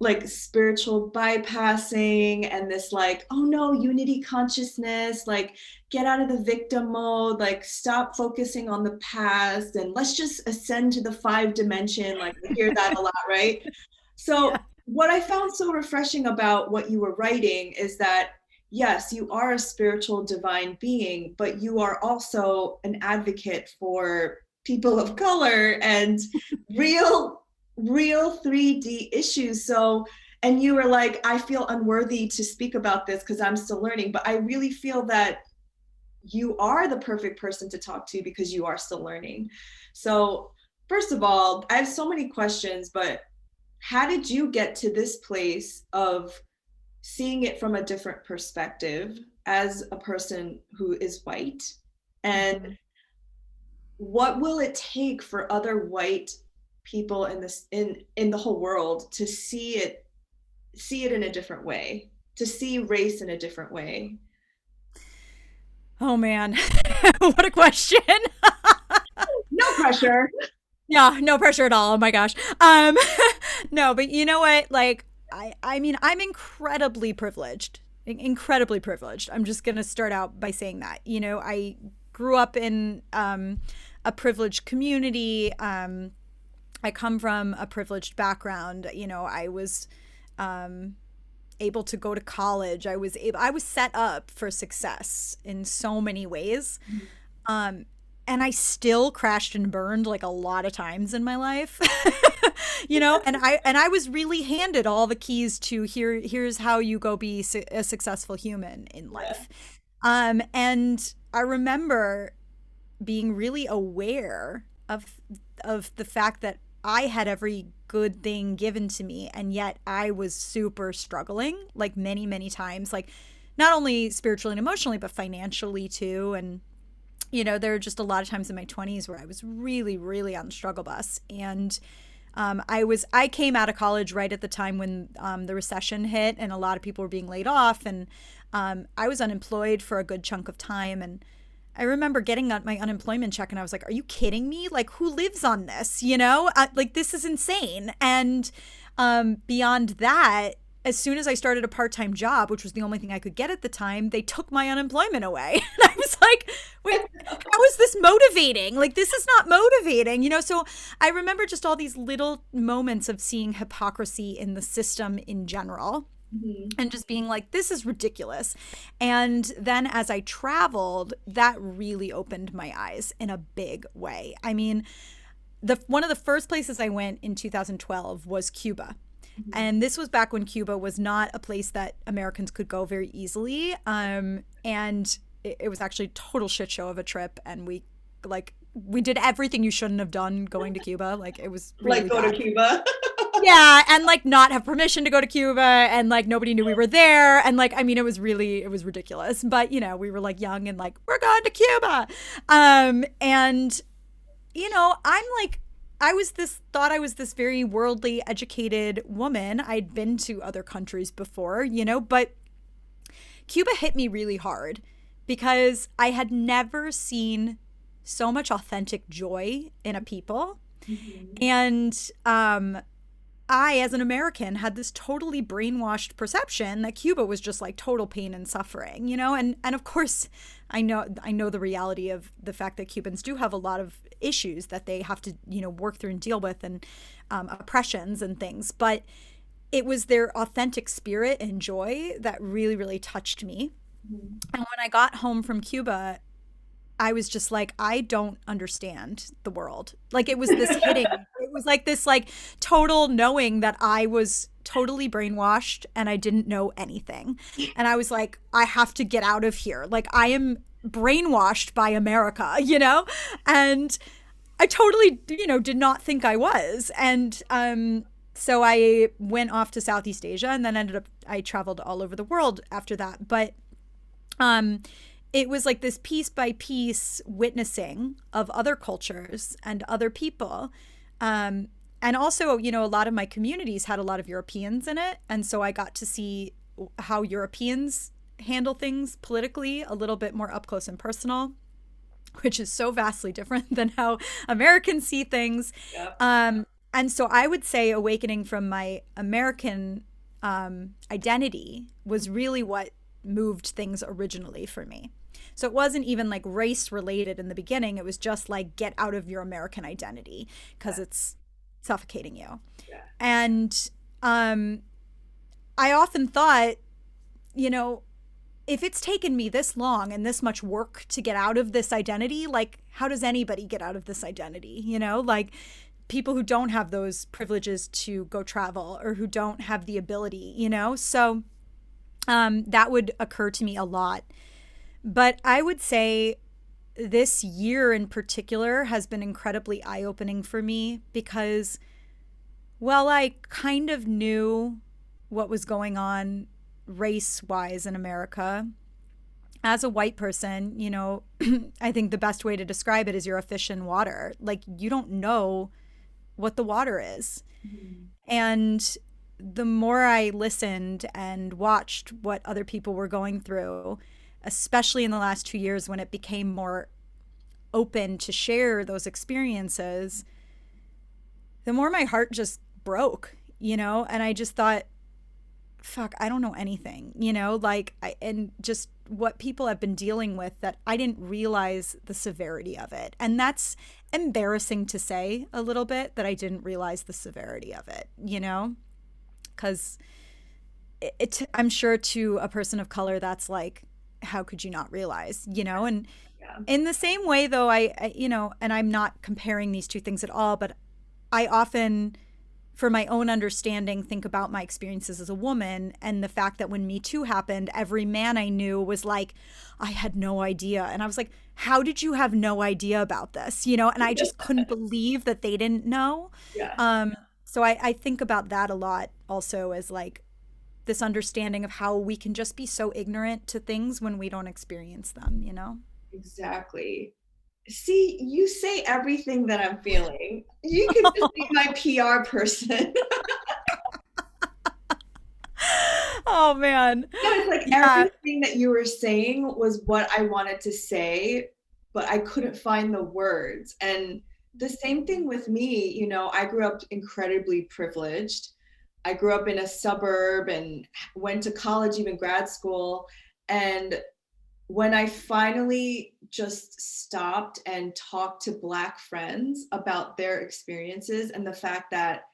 like spiritual bypassing and this like, oh no, unity consciousness, like get out of the victim mode, like stop focusing on the past and let's just ascend to the 5 dimension. Like I hear that a lot, right? So Yeah. what I found so refreshing about what you were writing is that yes, you are a spiritual divine being, but you are also an advocate for people of color and real 3D issues. So, and you were like, I feel unworthy to speak about this because I'm still learning, but I really feel that you are the perfect person to talk to because you are still learning. So, first of all, I have so many questions, but how did you get to this place of seeing it from a different perspective as a person who is white? And Mhm. what will it take for other white people in the whole world to see it in a different way, to see race in a different way? Oh man. What a question. No pressure. Yeah, no pressure at all. Oh my gosh. No, but you know what? Like I mean, I'm incredibly privileged. Incredibly privileged. I'm just going to start out by saying that. I grew up in a privileged community. I come from a privileged background. I was um able to go to college. I was set up for success in so many ways. Um, and I still crashed and burned like a lot of times in my life. And I was really handed all the keys to here's how you go be a successful human in Yeah. life. And I remember being really aware of the fact that I had every good thing given to me, and yet I was super struggling like many, many times, like not only spiritually and emotionally but financially too. And There were just a lot of times in my 20s where I was really, really on the struggle bus. And I came out of college right at the time when the recession hit and a lot of people were being laid off. And I was unemployed for a good chunk of time. And I remember getting my unemployment check and I was like, are you kidding me? Like, who lives on this? Like, this is insane. And beyond that, as soon as I started a part-time job, which was the only thing I could get at the time, they took my unemployment away. And I was like, wait, how is this motivating? Like, this is not motivating. So I remember just all these little moments of seeing hypocrisy in the system in general Mhm. and just being like, this is ridiculous. And then as I traveled, that really opened my eyes in a big way. I mean, one of the first places I went in 2012 was Cuba. Mhm. And this was back when Cuba was not a place that Americans could go very easily. And it was actually a total shit show of a trip. And we did everything you shouldn't have done going to Cuba. Like, it was Like really go to bad. Cuba. Yeah, and like not have permission to go to Cuba, and like nobody knew we were there, and like I mean it was ridiculous. But we were like young and like we're going to Cuba. And I'm like, I was this very worldly, educated woman. I'd been to other countries before, but Cuba hit me really hard because I had never seen so much authentic joy in a people. Mhm. And I, as an American, had this totally brainwashed perception that Cuba was just like total pain and suffering, and of course, I know the reality of the fact that Cubans do have a lot of issues that they have to work through and deal with, and oppressions and things, but it was their authentic spirit and joy that really, really touched me. Mhm. And when I got home from Cuba, I was just like, I don't understand the world. Like, it was this hitting. It was like this like total knowing that I was totally brainwashed and I didn't know anything. And I was like, I have to get out of here. Like, I am brainwashed by America. And I totally, did not think I was. And so I went off to Southeast Asia and then I traveled all over the world after that. But um it was like this piece by piece witnessing of other cultures and other people. Um, and also, a lot of my communities had a lot of Europeans in it. And so I got to see how Europeans handle things politically a little bit more up close and personal, which is so vastly different than how Americans see things. Yep. And so I would say awakening from my American identity was really what moved things originally for me. So it wasn't even like race related in the beginning. It was just like get out of your American identity because Yeah. it's suffocating you. Yeah. And um, I often thought, you know, if it's taken me this long and this much work to get out of this identity, like how does anybody get out of this identity? Like people who don't have those privileges to go travel or who don't have the ability. So that would occur to me a lot. But I would say this year in particular has been incredibly eye opening for me because while I kind of knew what was going on race wise in America, as a white person, I think the best way to describe it is you're a fish in water. Like you don't know what the water is. Mhm. And the more I listened and watched what other people were going through, especially in the last 2 years when it became more open to share those experiences, the more my heart just broke. And I just thought, fuck, I don't know anything. And just what people have been dealing with that I didn't realize the severity of it. And that's embarrassing to say a little bit that I didn't realize the severity of it. Because I'm sure to a person of color, that's like, how could you not realize? And Yeah. in the same way, though, and I'm not comparing these two things at all, but I often, for my own understanding, think about my experiences as a woman and the fact that when Me Too happened, every man I knew was like, I had no idea. And I was like, how did you have no idea about this? And I just couldn't believe that they didn't know. Yeah. So I think about that a lot also as like this understanding of how we can just be so ignorant to things when we don't experience them. Exactly. See, you say everything that I'm feeling. You could just be my PR person. Oh man. No, it's like Yeah. everything that you were saying was what I wanted to say, but I couldn't find the words. And the same thing with me, I grew up incredibly privileged. I grew up in a suburb and went to college, even grad school. And when I finally just stopped and talked to Black friends about their experiences and the fact that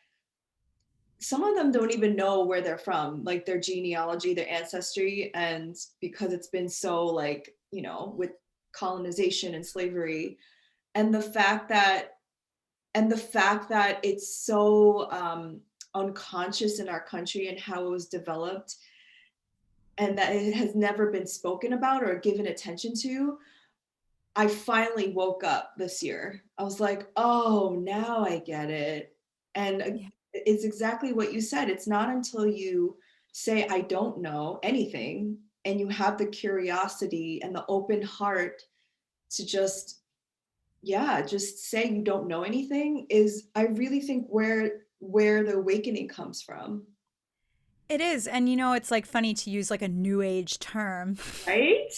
some of them don't even know where they're from, like their genealogy, their ancestry, and because it's been so like, with colonization and slavery, and the fact that it's so unconscious in our country and how it was developed, and that it has never been spoken about or given attention to. I finally woke up this year. I was like, oh, now I get it. And Yeah. it's exactly what you said. It's not until you say, I don't know anything, and you have the curiosity and the open heart to just, yeah, just say you don't know anything, is I really think where the awakening comes from. It is. And it's like funny to use like a new age term. Right?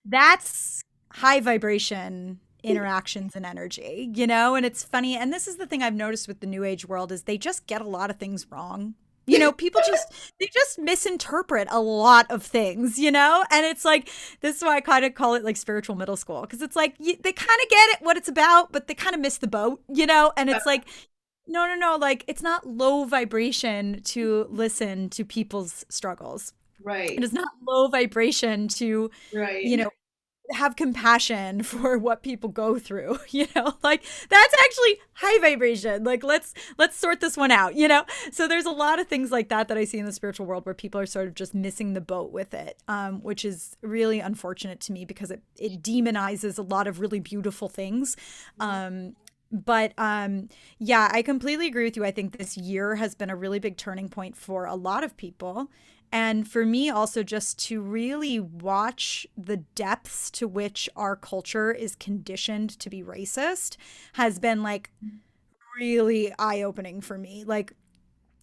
That's high vibration interactions and energy, and it's funny. And this is the thing I've noticed with the new age world is they just get a lot of things wrong. People just they just misinterpret a lot of things. And it's like this is why I kind of call it like spiritual middle school because it's like they kind of get it what it's about, but they kind of miss the boat. And it's like no, no, no, like it's not low vibration to listen to people's struggles. It Right, is not low vibration to, right. you know, have compassion for what people go through, like that's actually high vibration. Like let's sort this one out. So there's a lot of things like that I see in the spiritual world where people are sort of just missing the boat with it, which is really unfortunate to me because it demonizes a lot of really beautiful things. But yeah, I completely agree with you. I think this year has been a really big turning point for a lot of people. And for me, also, just to really watch the depths to which our culture is conditioned to be racist has been like really eye opening for me. Like,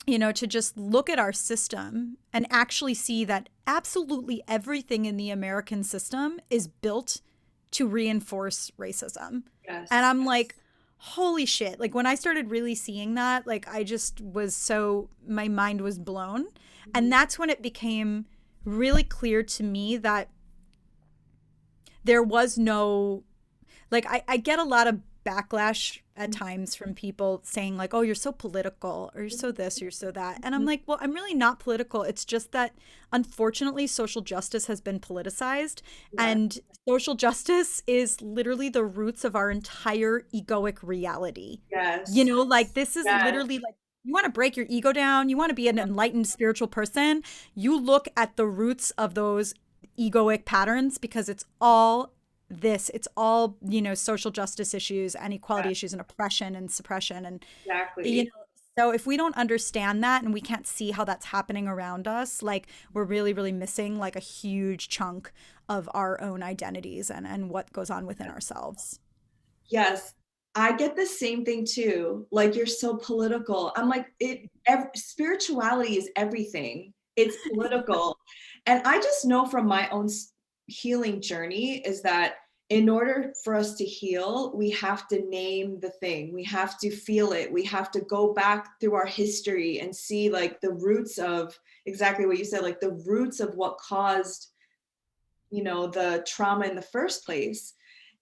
to just look at our system and actually see that absolutely everything in the American system is built to reinforce racism. And Yes. I'm like, holy shit. Like when I started really seeing that, like I just was so, my mind was blown. And that's when it became really clear to me that there was no like I get a lot of backlash at times from people saying like, oh, you're so political or you're so this, you're so that. And I'm like, well, I'm really not political. It's just that unfortunately social justice has been politicized, Yes. and social justice is literally the roots of our entire egoic reality. Yes. Like this is Yes. literally like you want to break your ego down, you want to be an enlightened spiritual person, you look at the roots of those egoic patterns because it's all social justice issues and equality Yes. issues and oppression and suppression and you Exactly. know so if we don't understand that and we can't see how that's happening around us, like we're really really missing like a huge chunk of our own identities and what goes on within ourselves. Yes, I get the same thing too. Like you're so political. I'm like spirituality is everything. It's political. And I just know from my own healing journey is that in order for us to heal, we have to name the thing. We have to feel it. We have to go back through our history and see like the roots of exactly what you said, like the roots of what caused, the trauma in the first place.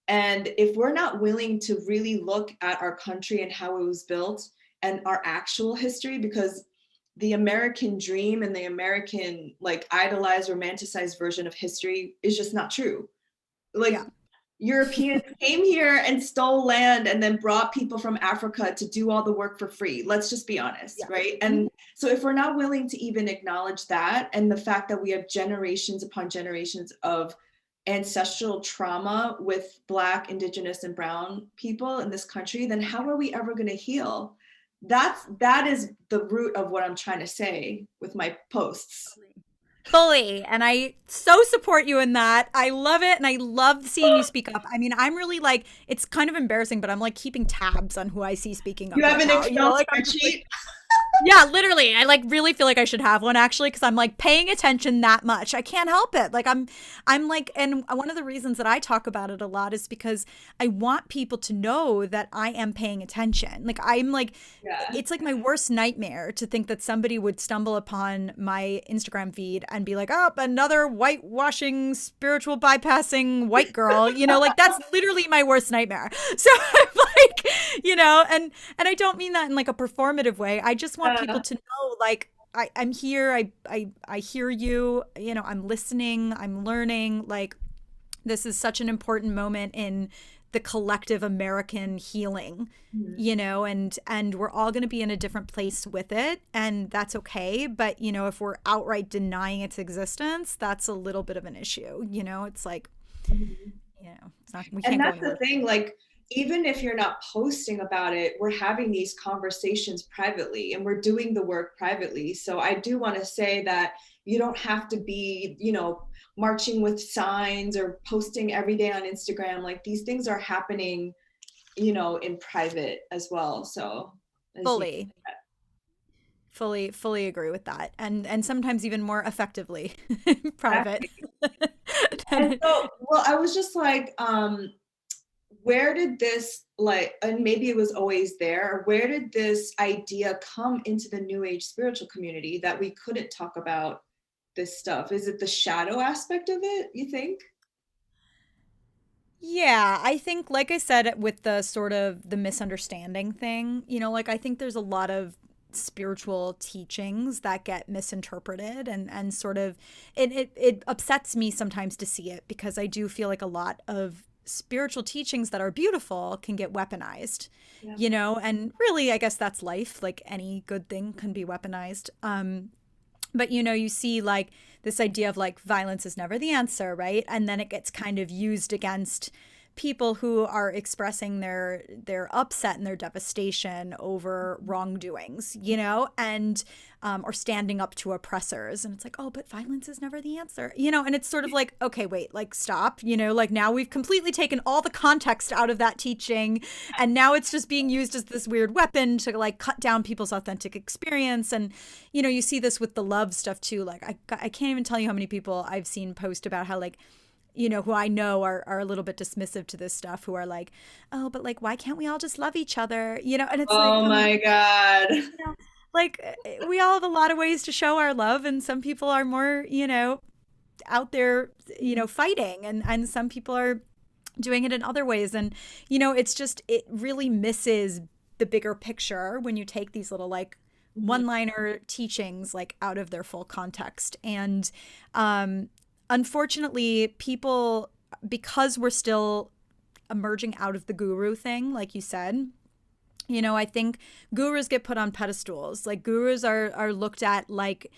And if we're not willing to really look at our country and how it was built and our actual history, because the American dream and the American like idolized, romanticized version of history is just not true. Yeah. Like Europeans came here and stole land and then brought people from Africa to do all the work for free. Let's just be honest, Yeah. right? And so if we're not willing to even acknowledge that and the fact that we have generations upon generations of ancestral trauma with Black, Indigenous, and Brown people in this country, then how are we ever going to heal? That is the root of what I'm trying to say with my posts. Fully. And I so support you in that. I love it. And I love seeing you speak up. I mean, I'm really like, it's kind of embarrassing, but I'm like keeping tabs on who I see speaking You up have right an now. Excel Like I'm just like, spreadsheet? yeah, literally. I like really feel like I should have one actually because I'm like paying attention that much. I can't help it. Like I'm like, and one of the reasons that I talk about it a lot is because I want people to know that I am paying attention. Like I'm like, Yeah. it's like my worst nightmare to think that somebody would stumble upon my Instagram feed and be like, oh, another whitewashing, spiritual bypassing white girl. Like that's literally my worst nightmare. So I'm like, and I don't mean that in like a performative way. I just want people Uh, to know like I'm here, I hear you, I'm listening, I'm learning. Like this is such an important moment in the collective American healing, mhm. and we're all going to be in a different place with it, and that's okay. But if we're outright denying its existence, that's a little bit of an issue. It's like, Mhm. it's not, we And can't go that's the anywhere. thing, like, even if you're not posting about it, we're having these conversations privately and we're doing the work privately. So I do want to say that you don't have to be, marching with signs or posting every day on Instagram. Like these things are happening, in private as well. So as you Fully, fully agree with that, and sometimes even more effectively private. and than- so, well, I was just like, where did this, like, and maybe it was always there, where did this idea come into the new age spiritual community that we couldn't talk about this stuff? Is it the shadow aspect of it, you think? Yeah, I think, like I said, with the sort of the misunderstanding thing, like I think there's a lot of spiritual teachings that get misinterpreted, and sort of it upsets me sometimes to see it because I do feel like a lot of spiritual teachings that are beautiful can get weaponized, Yeah. and really I guess that's life. Like any good thing can be weaponized. But you see like this idea of like violence is never the answer, right? And then it gets kind of used against people who are expressing their upset and their devastation over wrongdoings, and or standing up to oppressors. And it's like, oh, but violence is never the answer, and it's sort of like, okay, wait, like stop, like now we've completely taken all the context out of that teaching, and now it's just being used as this weird weapon to like cut down people's authentic experience. And you see this with the love stuff too. Like I can't even tell you how many people I've seen post about how like who I know are a little bit dismissive to this stuff, who are like, oh, but like, why can't we all just love each other? And it's like, Oh my God. like we all have a lot of ways to show our love, and some people are more, out there, fighting, and some people are doing it in other ways. And, it's just, it really misses the bigger picture when you take these little like Mhm. one liner teachings like out of their full context. And unfortunately, people, because we're still emerging out of the guru thing, like you said, I think gurus get put on pedestals. Like gurus are looked at like,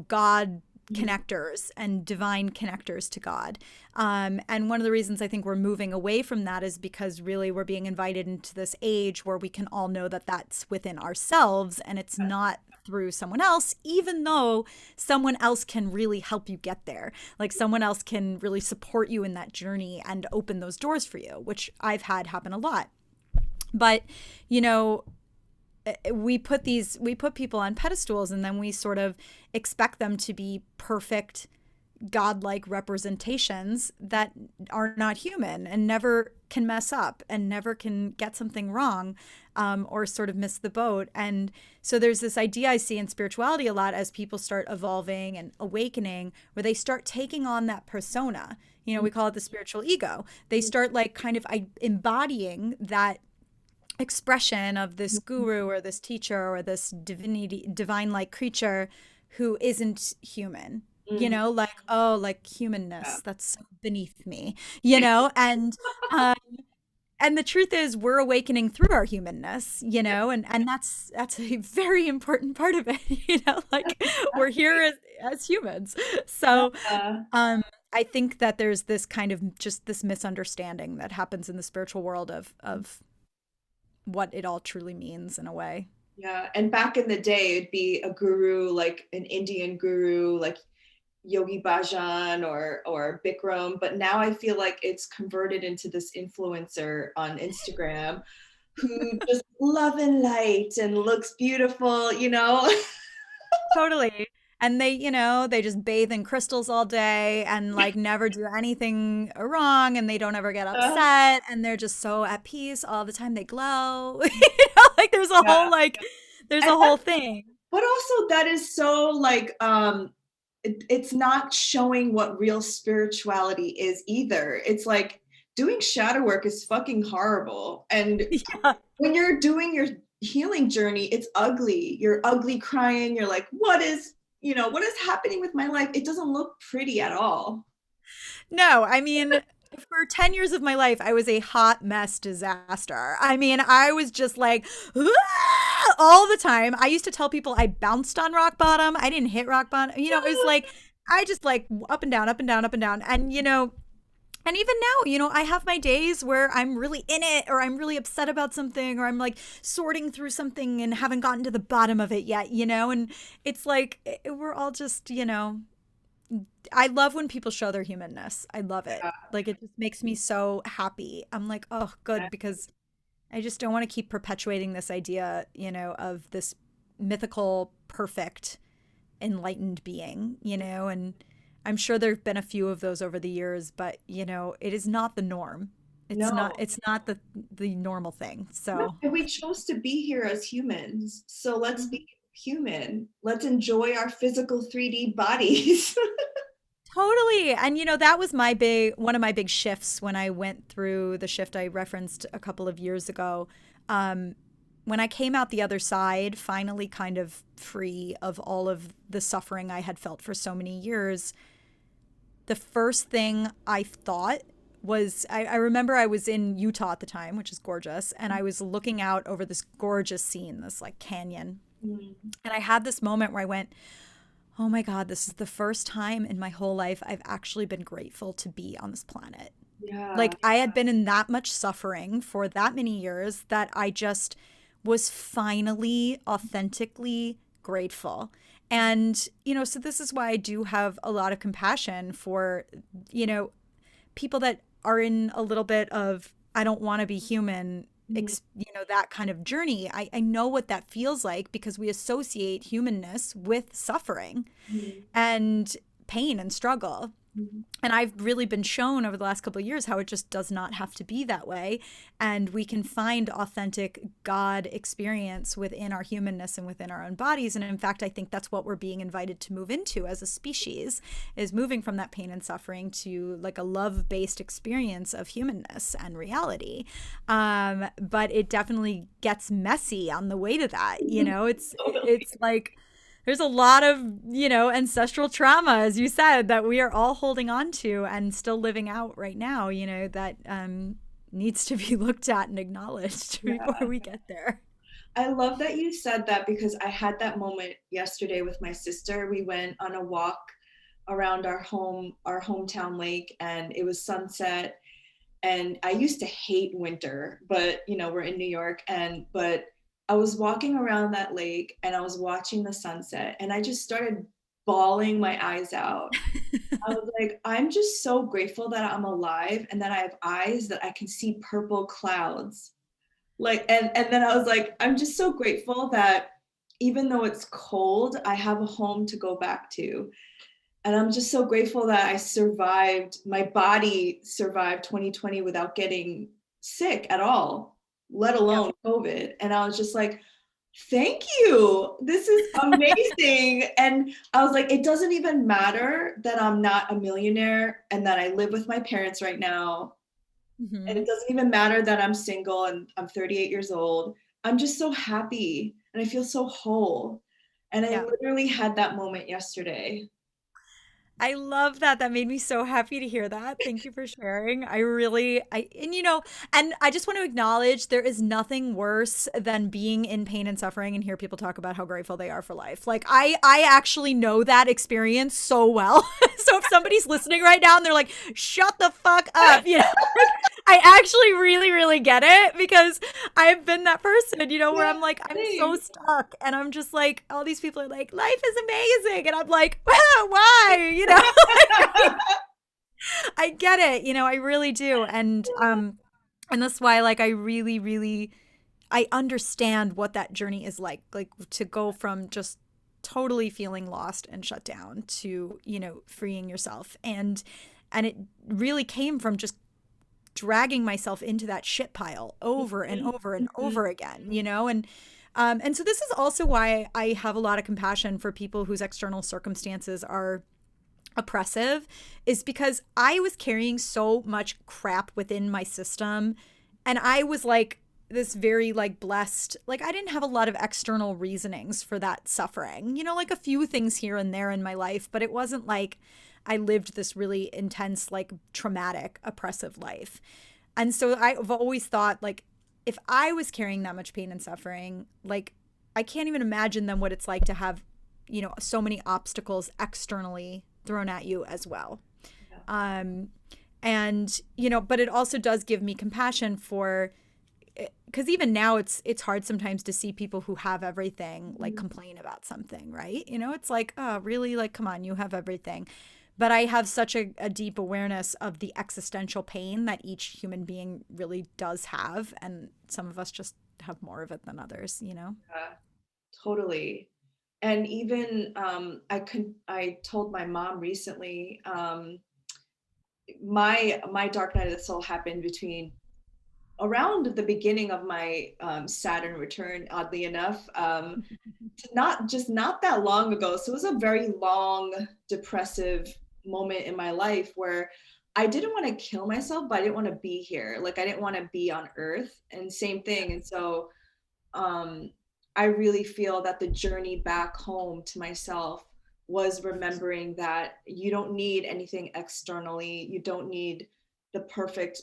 God Mhm. connectors and divine connectors to God. And one of the reasons I think we're moving away from that is because really we're being invited into this age where we can all know that that's within ourselves and it's not through someone else, even though someone else can really help you get there. Like someone else can really support you in that journey and open those doors for you, which I've had happen a lot. But, you know, we put people on pedestals, and then we sort of expect them to be perfect godlike representations that are not human and never can mess up and never can get something wrong, or sort of miss the boat. And so there's this idea I see in spirituality a lot as people start evolving and awakening, where they start taking on that persona. We call it the spiritual ego. They start like kind of embodying that expression of this guru or this teacher or this divine like creature who isn't human, Mhm. like, oh, like humanness, Yeah. that's so beneath me, uh, and the truth is we're awakening through our humanness, and that's a very important part of it. Like we're here as humans. So Yeah. I think that there's this kind of just this misunderstanding that happens in the spiritual world of what it all truly means in a way. Yeah. And back in the day, it'd be a guru, like an Indian guru, like Yogi Bhajan or Bikram, but now I feel like it's converted into this influencer on Instagram who just love and light and looks beautiful, you know? Totally. And they, they just bathe in crystals all day and like never do anything wrong and they don't ever get upset and they're just so at peace all the time. They glow. Like Yeah. there's And a whole thing. but also that is so like it's not showing what real spirituality is either. It's like doing shadow work is fucking horrible. And Yeah. when you're doing your healing journey, it's ugly. You're ugly crying. You're like, what is happening with my life? It doesn't look pretty at all. No, I mean, for 10 years of my life, I was a hot mess disaster. I mean, I was just like, "Ah!" all the time. I used to tell people I bounced on rock bottom. I didn't hit rock bottom. It was like, I just like up and down, up and down, up and down. And even now, I have my days where I'm really in it or I'm really upset about something or I'm like sorting through something and haven't gotten to the bottom of it yet. And it's like we're all just, I love when people show their humanness. I love it. Yeah. Like it just makes me so happy. I'm like, oh, good, because I just don't want to keep perpetuating this idea, of this mythical, perfect, enlightened being, and I'm sure there've been a few of those over the years, but it is not the norm. No, It's not the normal thing. no. So And we chose to be here as humans. So let's Mhm. be human. Let's enjoy our physical 3D bodies. Totally. And that was one of my big shifts when I went through the shift I referenced a couple of years ago. Um, when I came out the other side, finally kind of free of all of the suffering I had felt for so many years, the first thing I thought was I remember I was in Utah at the time, which is gorgeous, and I was looking out over this gorgeous scene, this like canyon. Mm, And I had this moment where I went, oh my God, this is the first time in my whole life I've actually been grateful to be on this planet. yeah. Like I had been in that much suffering for that many years that I just was finally authentically grateful. And, so this is why I do have a lot of compassion for, you know, people that are in a little bit of, I don't want to be human, Mm, that kind of journey. I know what that feels like because we associate humanness with suffering mm, and pain and struggle. mm. And I've really been shown over the last couple of years how it just does not have to be that way. And we can find authentic God experience within our humanness and within our own bodies. And in fact, I think that's what we're being invited to move into as a species, is moving from that pain and suffering to like a love-based experience of humanness and reality. But it definitely gets messy on the way to that. Totally. It's like there's a lot of, ancestral trauma, as you said, that we are all holding on to and still living out right now, that needs to be looked at and acknowledged before Yeah. we get there. I love that you said that because I had that moment yesterday with my sister. We went on a walk around our hometown lake, and it was sunset. And I used to hate winter, but we're in New York, but I was walking around that lake and I was watching the sunset and I just started bawling my eyes out. I was like, I'm just so grateful that I'm alive and that I have eyes that I can see purple clouds. Like, and then I was like, I'm just so grateful that even though it's cold, I have a home to go back to. And I'm just so grateful that I survived, my body survived 2020 without getting sick at all, let Yep. alone COVID. And I was just like, thank you. This is amazing. And I was like, it doesn't even matter that I'm not a millionaire and that I live with my parents right now. And Hmm. it doesn't even matter that I'm single and I'm 38 years old. I'm just so happy and I feel so whole. And I Yeah. literally had that moment yesterday. I love that. That made me so happy to hear that. Thank you for sharing. And I just want to acknowledge there is nothing worse than being in pain and suffering and hear people talk about how grateful they are for life. Like I actually know that experience so well. So if somebody's listening right now and they're like, shut the fuck up, I actually really, really get it because I've been that person, where Yeah, I'm like, I'm so same. stuck. And I'm just like, all these people are like, life is amazing. And I'm like, why? I get it. I really do. And that's why, like, I really, really, I understand what that journey is like to go from just totally feeling lost and shut down to, freeing yourself. And it really came from just dragging myself into that shit pile over and Mhm, over and mhm. over again. And so this is also why I have a lot of compassion for people whose external circumstances are oppressive, is because I was carrying so much crap within my system, and I was like this very like blessed, like I didn't have a lot of external reasonings for that suffering, like a few things here and there in my life, but it wasn't like I lived this really intense, like traumatic, oppressive life. And so I've always thought, like, if I was carrying that much pain and suffering, like, I can't even imagine then what it's like to have, so many obstacles externally thrown at you as well. Yeah. Um, and but it also does give me compassion for, because even now it's hard sometimes to see people who have everything like Mhm. complain about something, right? It's like, oh really, like come on, you have everything. But I have such a deep awareness of the existential pain that each human being really does have, and some of us just have more of it than others. Yeah, totally. And even I told my mom recently, my dark night of the soul happened between around the beginning of my Saturn return, oddly enough. Not that long ago. So it was a very long, depressive moment in my life where I didn't want to kill myself, but I didn't want to be here. Like I didn't want to be on Earth, and same thing. And so um, I really feel that the journey back home to myself was remembering that you don't need anything externally. You don't need the perfect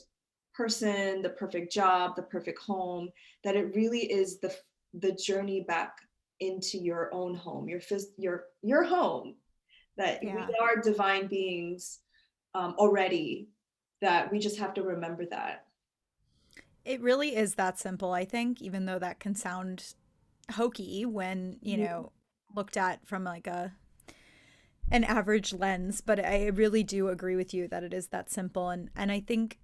person, the perfect job, the perfect home. That it really is the journey back into your own home, your home. That we Yeah, are divine beings already. That we just have to remember that. it really is that simple, I think, even though that can sound hokey when Mhm. looked at from like an average lens, but I really do agree with you that it is that simple. And I think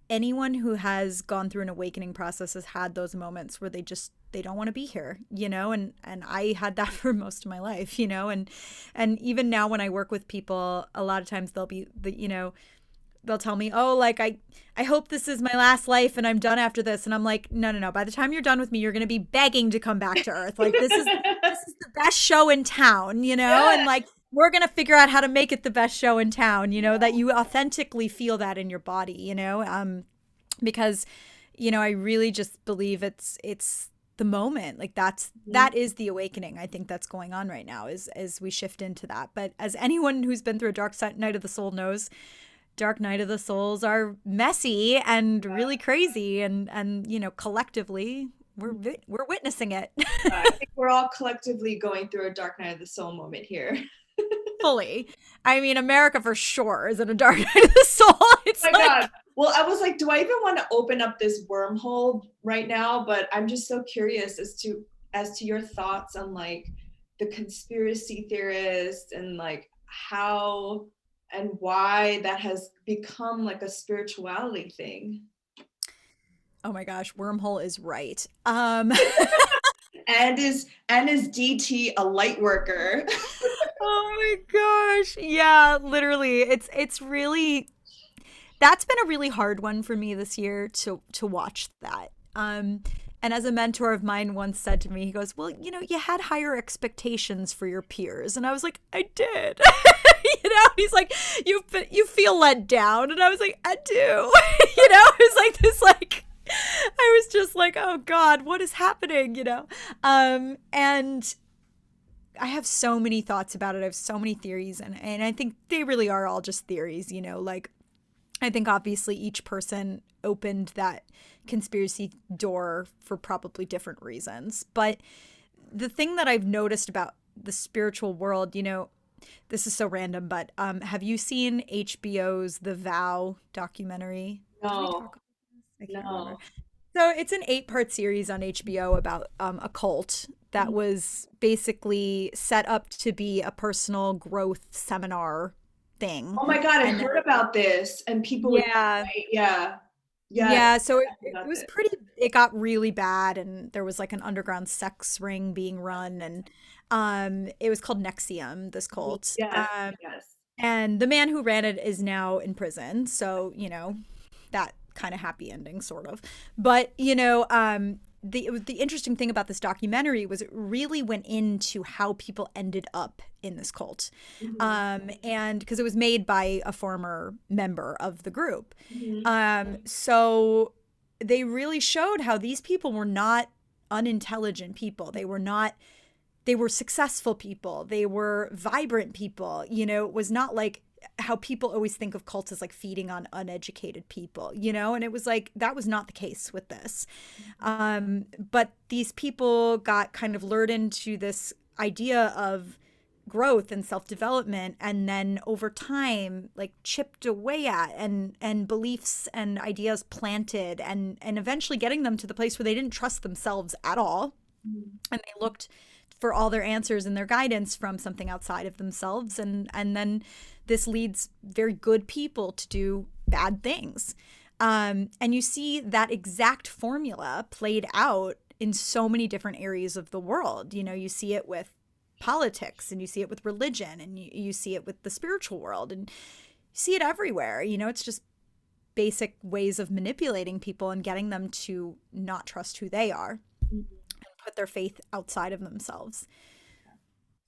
anyone who has gone through an awakening process has had those moments where they don't want to be here. And I had that for most of my life. And even now when I work with people, a lot of times they'll tell me, "Oh, like I hope this is my last life and I'm done after this." And I'm like, "No, no, no. By the time you're done with me, you're going to be begging to come back to Earth. Like this is the best show in town. Yeah. And like we're going to figure out how to make it the best show in town, that you authentically feel that in your body. Because I really just believe it's the moment. Like that is the awakening I think that's going on right now, is as we shift into that. But as anyone who's been through a night of the soul knows, Dark Night of the Souls are messy and really crazy, and collectively we're witnessing it. I think we're all collectively going through a dark night of the soul moment here. Fully. I mean, America for sure is in a Dark Night of the Soul. It's My God. like, Well, I was like, do I even want to open up this wormhole right now? But I'm just so curious as to your thoughts on like the conspiracy theorists and like how and why that has become like a spirituality thing. oh my gosh, wormhole is right. And is DT a light worker? Oh my gosh. Yeah, literally. It's really, that's been a really hard one for me this year to watch that. And as a mentor of mine once said to me, he goes, "Well, you had higher expectations for your peers," and I was like, "I did." He's like, "You feel let down," and I was like, "I do." It was like this, like I was just like, "Oh God, what is happening?" And I have so many thoughts about it. I have so many theories, and I think they really are all just theories. Like I think obviously each person opened that conspiracy door for probably different reasons. But the thing that I've noticed about the spiritual world, this is so random, but have you seen HBO's The Vow documentary? Did we No. talk? I can't remember. No. So it's an 8-part series on HBO about a cult that Mhm. was basically set up to be a personal growth seminar thing. Oh my God, I And then, heard about this and people would, yeah, right? Yeah. Yes, yeah. So I heard it about was this. pretty, it got really bad, and there was like an underground sex ring being run. And it was called Nexium, this Mhm. cult. Yes, yes. And the man who ran it is now in prison. So, that kind of happy ending, sort of. But, the interesting thing about this documentary was it really went into how people ended up in this cult. Mhm. And because it was made by a former member of the group. Mhm. So they really showed how these people were not unintelligent people. They were successful people. They were vibrant people. It was not like how people always think of cults as like feeding on uneducated people, and it was like that was not the case with this. But these people got kind of lured into this idea of growth and self-development, and then over time like chipped away at, and beliefs and ideas planted, and eventually getting them to the place where they didn't trust themselves at all, Mhm. and they looked for all their answers and their guidance from something outside of themselves, and then this leads very good people to do bad things. And you see that exact formula played out in so many different areas of the world. You see it with politics, and you see it with religion, and you see it with the spiritual world, and you see it everywhere. It's just basic ways of manipulating people and getting them to not trust who they are, Mhm. put their faith outside of themselves.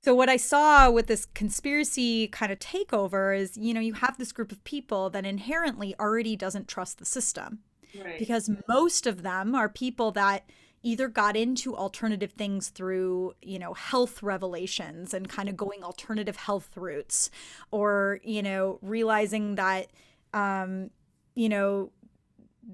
So what I saw with this conspiracy kind of takeover is, you have this group of people that inherently already doesn't trust the system, Right. because most of them are people that either got into alternative things through, health revelations and kind of going alternative health routes, or, realizing that um, you know,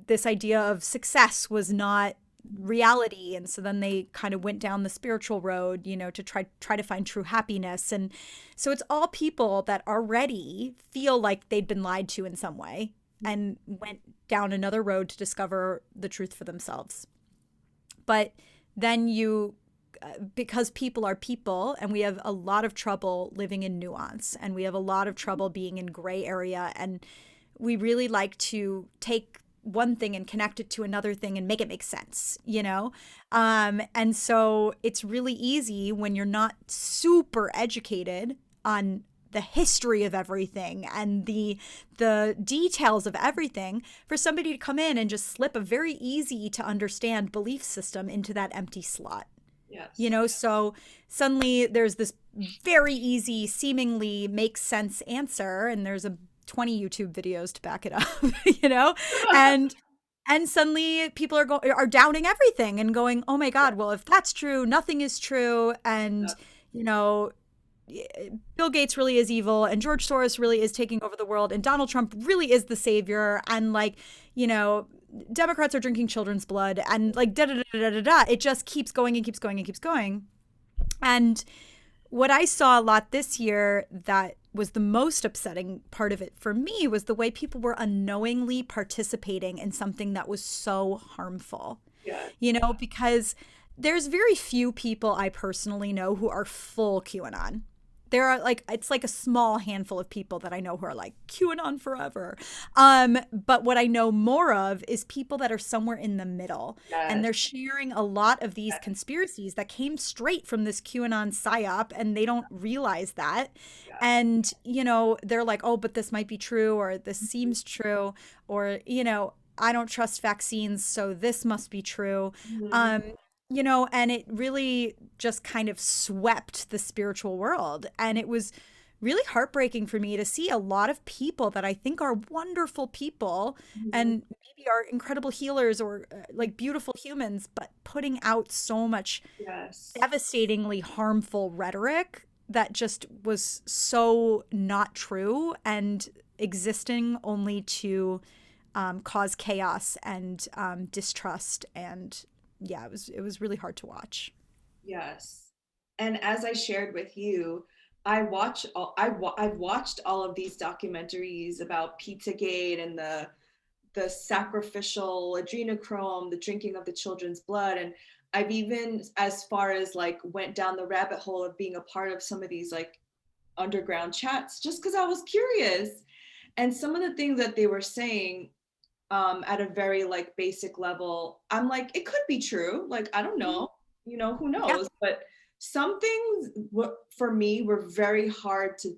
this idea of success was not reality, and so then they kind of went down the spiritual road, to try to find true happiness. And so it's all people that already feel like they'd been lied to in some way, and went down another road to discover the truth for themselves. But then because people are people, and we have a lot of trouble living in nuance, and we have a lot of trouble being in gray area, and we really like to take one thing and connect it to another thing and make it make sense. And so it's really easy when you're not super educated on the history of everything and the details of everything, for somebody to come in and just slip a very easy to understand belief system into that empty slot. Yes. So suddenly there's this very easy, seemingly makes sense answer, and there's a 20 YouTube videos to back it up, you know, and suddenly people are doubting everything and going, oh my God, well, if that's true, nothing is true, and you know, Bill Gates really is evil, and George Soros really is taking over the world, and Donald Trump really is the savior, and like, you know, Democrats are drinking children's blood, and like da da da da da da. It just keeps going and keeps going and keeps going. And what I saw a lot this year that was the most upsetting part of it for me was the way people were unknowingly participating in something that was so harmful. Yes. Because there's very few people I personally know who are full QAnon. There are like, it's like a small handful of people that I know who are like QAnon forever. But what I know more of is people that are somewhere in the middle, and Yes. they're sharing a lot of these Yes. conspiracies that came straight from this QAnon psyop, and they don't realize that. Yes. And they're like, oh, but this might be true, or this seems true, or I don't trust vaccines, so this must be true. Mhm. Um, and it really just kind of swept the spiritual world. And it was really heartbreaking for me to see a lot of people that I think are wonderful people, Mhm. and maybe are incredible healers, or like beautiful humans, but putting out so much Yes. devastatingly harmful rhetoric that just was so not true, and existing only to cause chaos and distrust. And yeah, it was really hard to watch. Yes. And as I shared with you, I've watched all of these documentaries about Pizzagate and the the sacrificial adrenochrome, the drinking of the children's blood. And I've even, as far as like, went down the rabbit hole of being a part of some of these like underground chats just because I was curious. And some of the things that they were saying, at a very like basic level, I'm like, it could be true. Like, I don't Mhm. know, who Yeah. knows? But some things for me were very hard to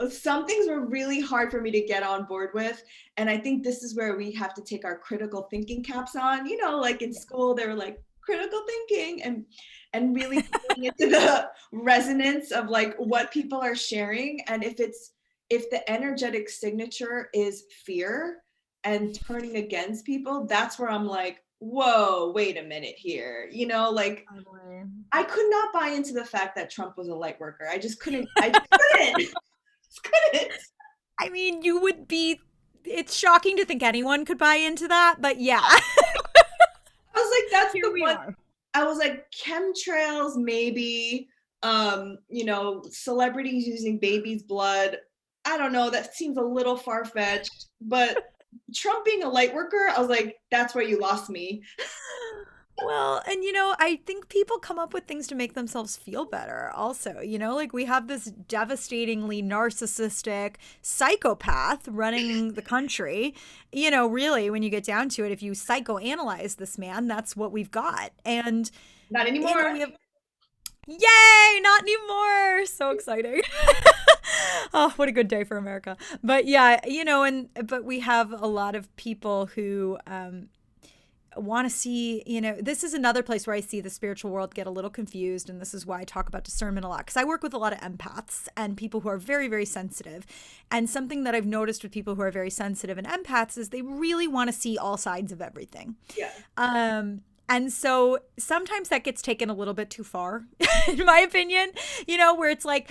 some things were really hard for me to get on board with. And I think this is where we have to take our critical thinking caps on. Like in school, they were like critical thinking, and really feeling into the resonance of like what people are sharing. And if the energetic signature is fear and turning against people, that's where I'm like, whoa, wait a minute here. Like, Totally. I could not buy into the fact that Trump was a light worker. I just couldn't. I just couldn't. Just couldn't. I mean, you would be, it's shocking to think anyone could buy into that, but yeah, I was like, that's here the we one. are. I was like, chemtrails, maybe. Celebrities using babies' blood. I don't know. That seems a little far fetched. But Trump being a light worker, I was like, that's where you lost me. Well, and I think people come up with things to make themselves feel better also. Like we have this devastatingly narcissistic psychopath running the country. Really, when you get down to it, if you psychoanalyze this man, that's what we've got. And, Not anymore. we have, yay, not anymore. So exciting. Oh, what a good day for America. But yeah, but we have a lot of people who, want to see, this is another place where I see the spiritual world get a little confused. And this is why I talk about discernment a lot, because I work with a lot of empaths and people who are very, very sensitive. And something that I've noticed with people who are very sensitive and empaths is they really want to see all sides of everything. Yeah. And so sometimes that gets taken a little bit too far, in my opinion, where it's like,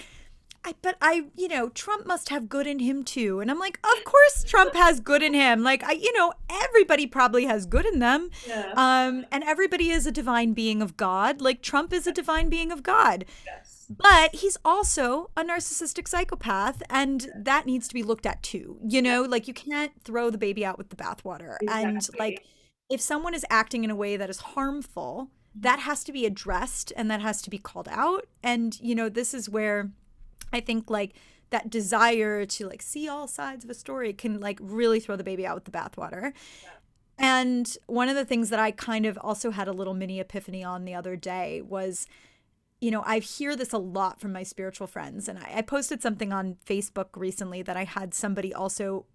Trump must have good in him too. And I'm like, of course Trump has good in him. Like, everybody probably has good in them. Yeah. And everybody is a divine being of God. Like, Trump is a divine being of God. Yes. But he's also a narcissistic psychopath, and that needs to be looked at too. Like, you can't throw the baby out with the bathwater. And, Exactly. like, if someone is acting in a way that is harmful, that has to be addressed and that has to be called out. And, this is where I think like that desire to like see all sides of a story can like really throw the baby out with the bathwater. And one of the things that I kind of also had a little mini epiphany on the other day was, I hear this a lot from my spiritual friends. And I posted something on Facebook recently that I had somebody also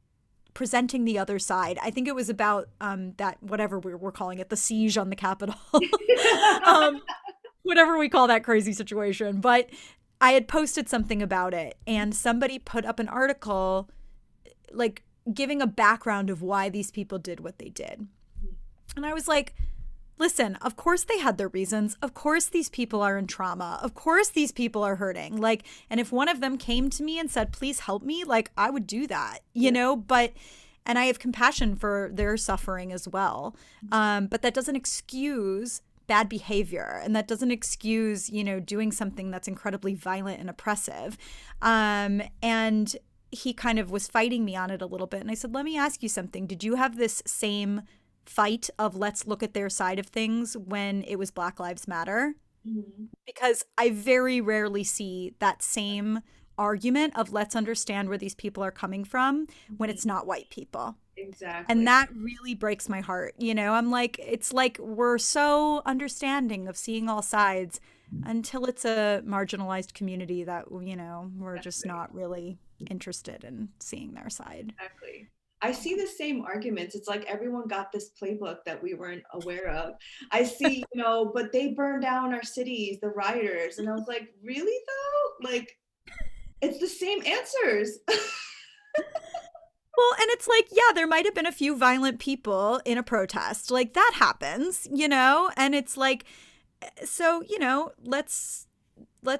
presenting the other side. I think it was about that, whatever we're calling it, the siege on the Capitol. um, Whatever we call that crazy situation. But I had posted something about it, and somebody put up an article like giving a background of why these people did what they did. And I was like, listen, of course they had their reasons. Of course these people are in trauma. Of course these people are hurting. Like, and if one of them came to me and said, please help me, like, I would do that, but and I have compassion for their suffering as well. But that doesn't excuse bad behavior, and that doesn't excuse doing something that's incredibly violent and oppressive. And he kind of was fighting me on it a little bit, and I said, let me ask you something. Did you have this same fight of let's look at their side of things when it was Black Lives Matter? Mm-hmm. Because I very rarely see that same argument of let's understand where these people are coming from when Mm-hmm. it's not white people. And Exactly. that really breaks my heart. I'm like, it's like we're so understanding of seeing all sides until it's a marginalized community that, we're just Exactly. not really interested in seeing their side. Exactly. I see the same arguments. It's like everyone got this playbook that we weren't aware of. I see, but they burned down our cities, the rioters. And I was like, really though? Like, it's the same answers. Well, and it's like, yeah, there might have been a few violent people in a protest. Like that happens, and it's like, so, let's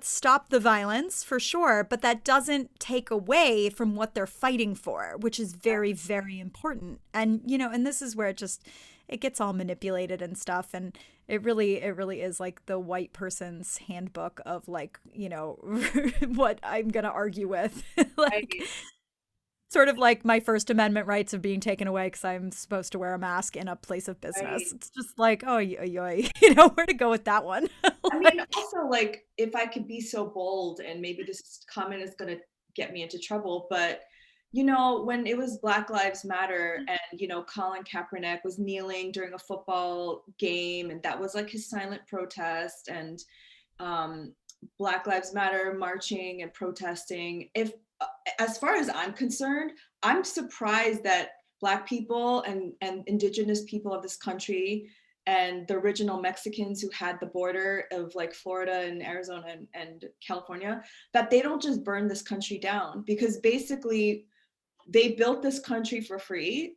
stop the violence for sure, but that doesn't take away from what they're fighting for, which is very, very important. And and this is where it gets all manipulated and stuff. And it really is like the white person's handbook of like, what I'm gonna argue with. Like, Right. sort of like my First Amendment rights of being taken away because I'm supposed to wear a mask in a place of business. Right. It's just like, oh, where to go with that one? I mean, Like, also, like, if I could be so bold, and maybe this comment is going to get me into trouble, but when it was Black Lives Matter, and Colin Kaepernick was kneeling during a football game, and that was like his silent protest, and um, Black Lives Matter marching and protesting. If, as far as I'm concerned, I'm surprised that Black people and indigenous people of this country and the original Mexicans who had the border of like Florida and Arizona and California, that they don't just burn this country down, because basically they built this country for free.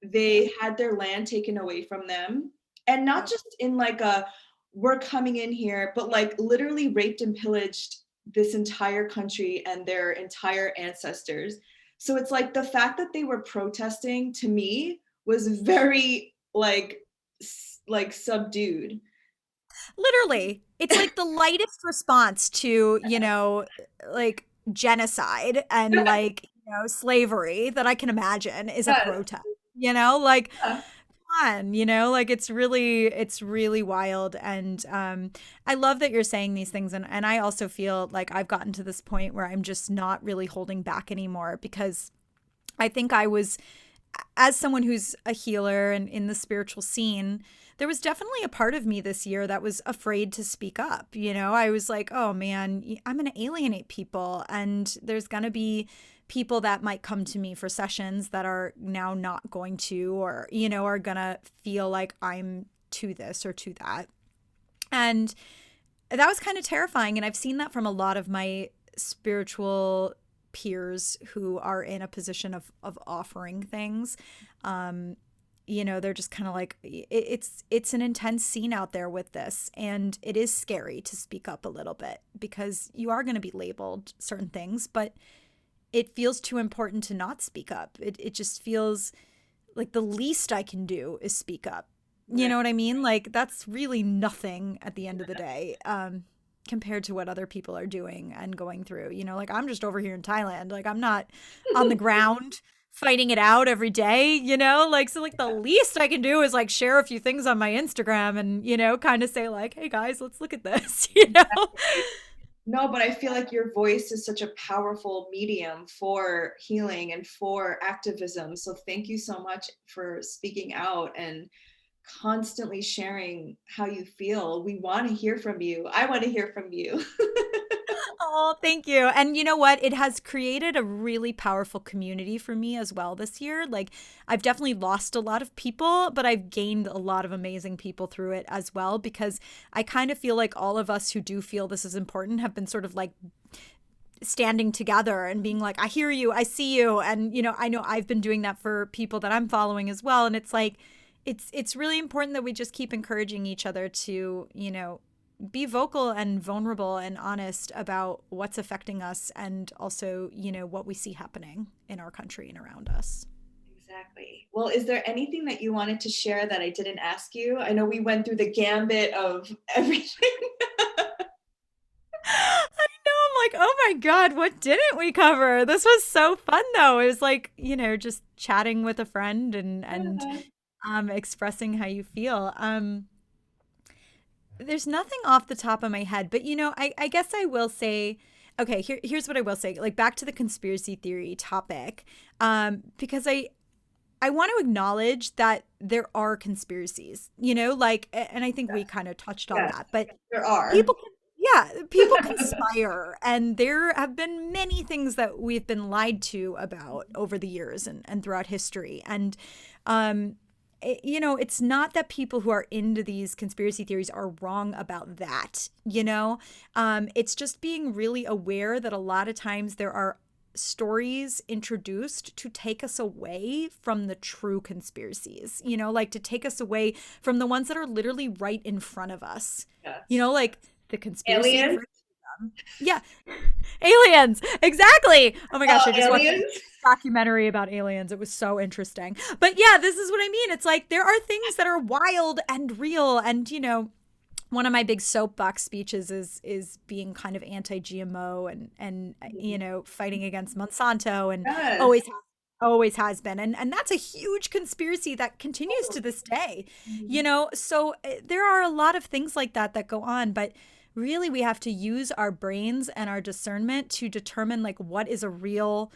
yeah, They had their land taken away from them. And not yeah. just in like a, we're coming in here, but like literally raped and pillaged this entire country and their entire ancestors. So it's like the fact that they were protesting, to me, was very like subdued. Literally, it's like the lightest response to, like genocide and like, slavery that I can imagine is a Yes. protest. Like, Yeah. fun, like it's really wild. And I love that you're saying these things. And I also feel like I've gotten to this point where I'm just not really holding back anymore, because I think I was, as someone who's a healer and in the spiritual scene, there was definitely a part of me this year that was afraid to speak up. I was like, oh man, I'm going to alienate people. And there's going to be people that might come to me for sessions that are now not going to, or, are going to feel like I'm to this or to that. And that was kind of terrifying. And I've seen that from a lot of my spiritual peers who are in a position of offering things. They're just kind of like, it's an intense scene out there with this, and it is scary to speak up a little bit, because you are going to be labeled certain things, but it feels too important to not speak up. It just feels like the least I can do is speak up. You Right. know what I mean? Like, that's really nothing at the end of the day, compared to what other people are doing and going through. Like, I'm just over here in Thailand. Like, I'm not on the ground fighting it out every day, Like, so, like, the least I can do is, like, share a few things on my Instagram and, kind of say, like, hey, guys, let's look at this, No, but I feel like your voice is such a powerful medium for healing and for activism. So thank you so much for speaking out and constantly sharing how you feel. We want to hear from you. I want to hear from you. Oh, thank you. And you know what? It has created a really powerful community for me as well this year. Like, I've definitely lost a lot of people, but I've gained a lot of amazing people through it as well, because I kind of feel like all of us who do feel this is important have been sort of like standing together and being like, I hear you, I see you. And, I know I've been doing that for people that I'm following as well. And it's like, it's really important that we just keep encouraging each other to, be vocal and vulnerable and honest about what's affecting us, and also, what we see happening in our country and around us. Exactly. Well, is there anything that you wanted to share that I didn't ask you? I know we went through the gambit of everything. I know. I'm like, oh my God, what didn't we cover? This was so fun though. It was like, just chatting with a friend and expressing how you feel. There's nothing off the top of my head, but I guess I will say, okay, here's what I will say. Like, back to the conspiracy theory topic, because I want to acknowledge that there are conspiracies, like, and I think we kind of touched on Yes, that, but there are. people can, yeah, people conspire, and there have been many things that we've been lied to about over the years and throughout history. And it's not that people who are into these conspiracy theories are wrong about that. It's just being really aware that a lot of times there are stories introduced to take us away from the true conspiracies, like to take us away from the ones that are literally right in front of us, Yes. like the conspiracy of Aliens? racism. Yeah, aliens, exactly. Oh my Oh, gosh, I just watched aliens? documentary about aliens. It was so interesting. But yeah, this is what I mean. It's like there are things that are wild and real, and one of my big soapbox speeches is being kind of anti-GMO and fighting against Monsanto and Yes. always Always has been. And that's a huge conspiracy that continues to this day. Mhm. So there are a lot of things like that that go on, but really we have to use our brains and our discernment to determine like what is a real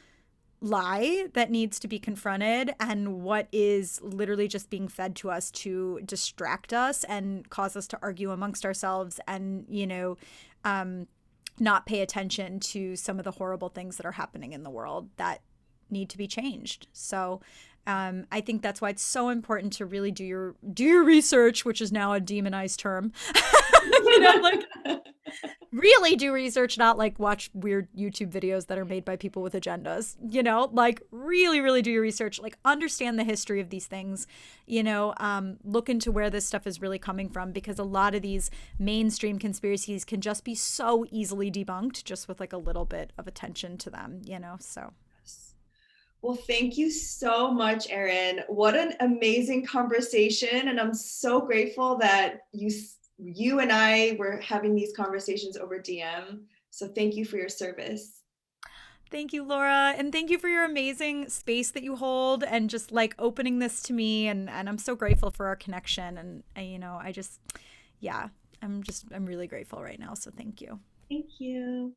lie that needs to be confronted and what is literally just being fed to us to distract us and cause us to argue amongst ourselves and, um, not pay attention to some of the horrible things that are happening in the world that need to be changed. So I think that's why it's so important to really do your research, which is now a demonized term. Like really do research, not like watch weird YouTube videos that are made by people with agendas, like really, really do your research, like understand the history of these things, look into where this stuff is really coming from, because a lot of these mainstream conspiracies can just be so easily debunked just with like a little bit of attention to them, so. Well, thank you so much, Erin. What an amazing conversation. And I'm so grateful that you and I were having these conversations over DM. So thank you for your service. Thank you, Laura. And thank you for your amazing space that you hold and just like opening this to me. And I'm so grateful for our connection. And I just, yeah, I'm really grateful right now. So thank you. Thank you.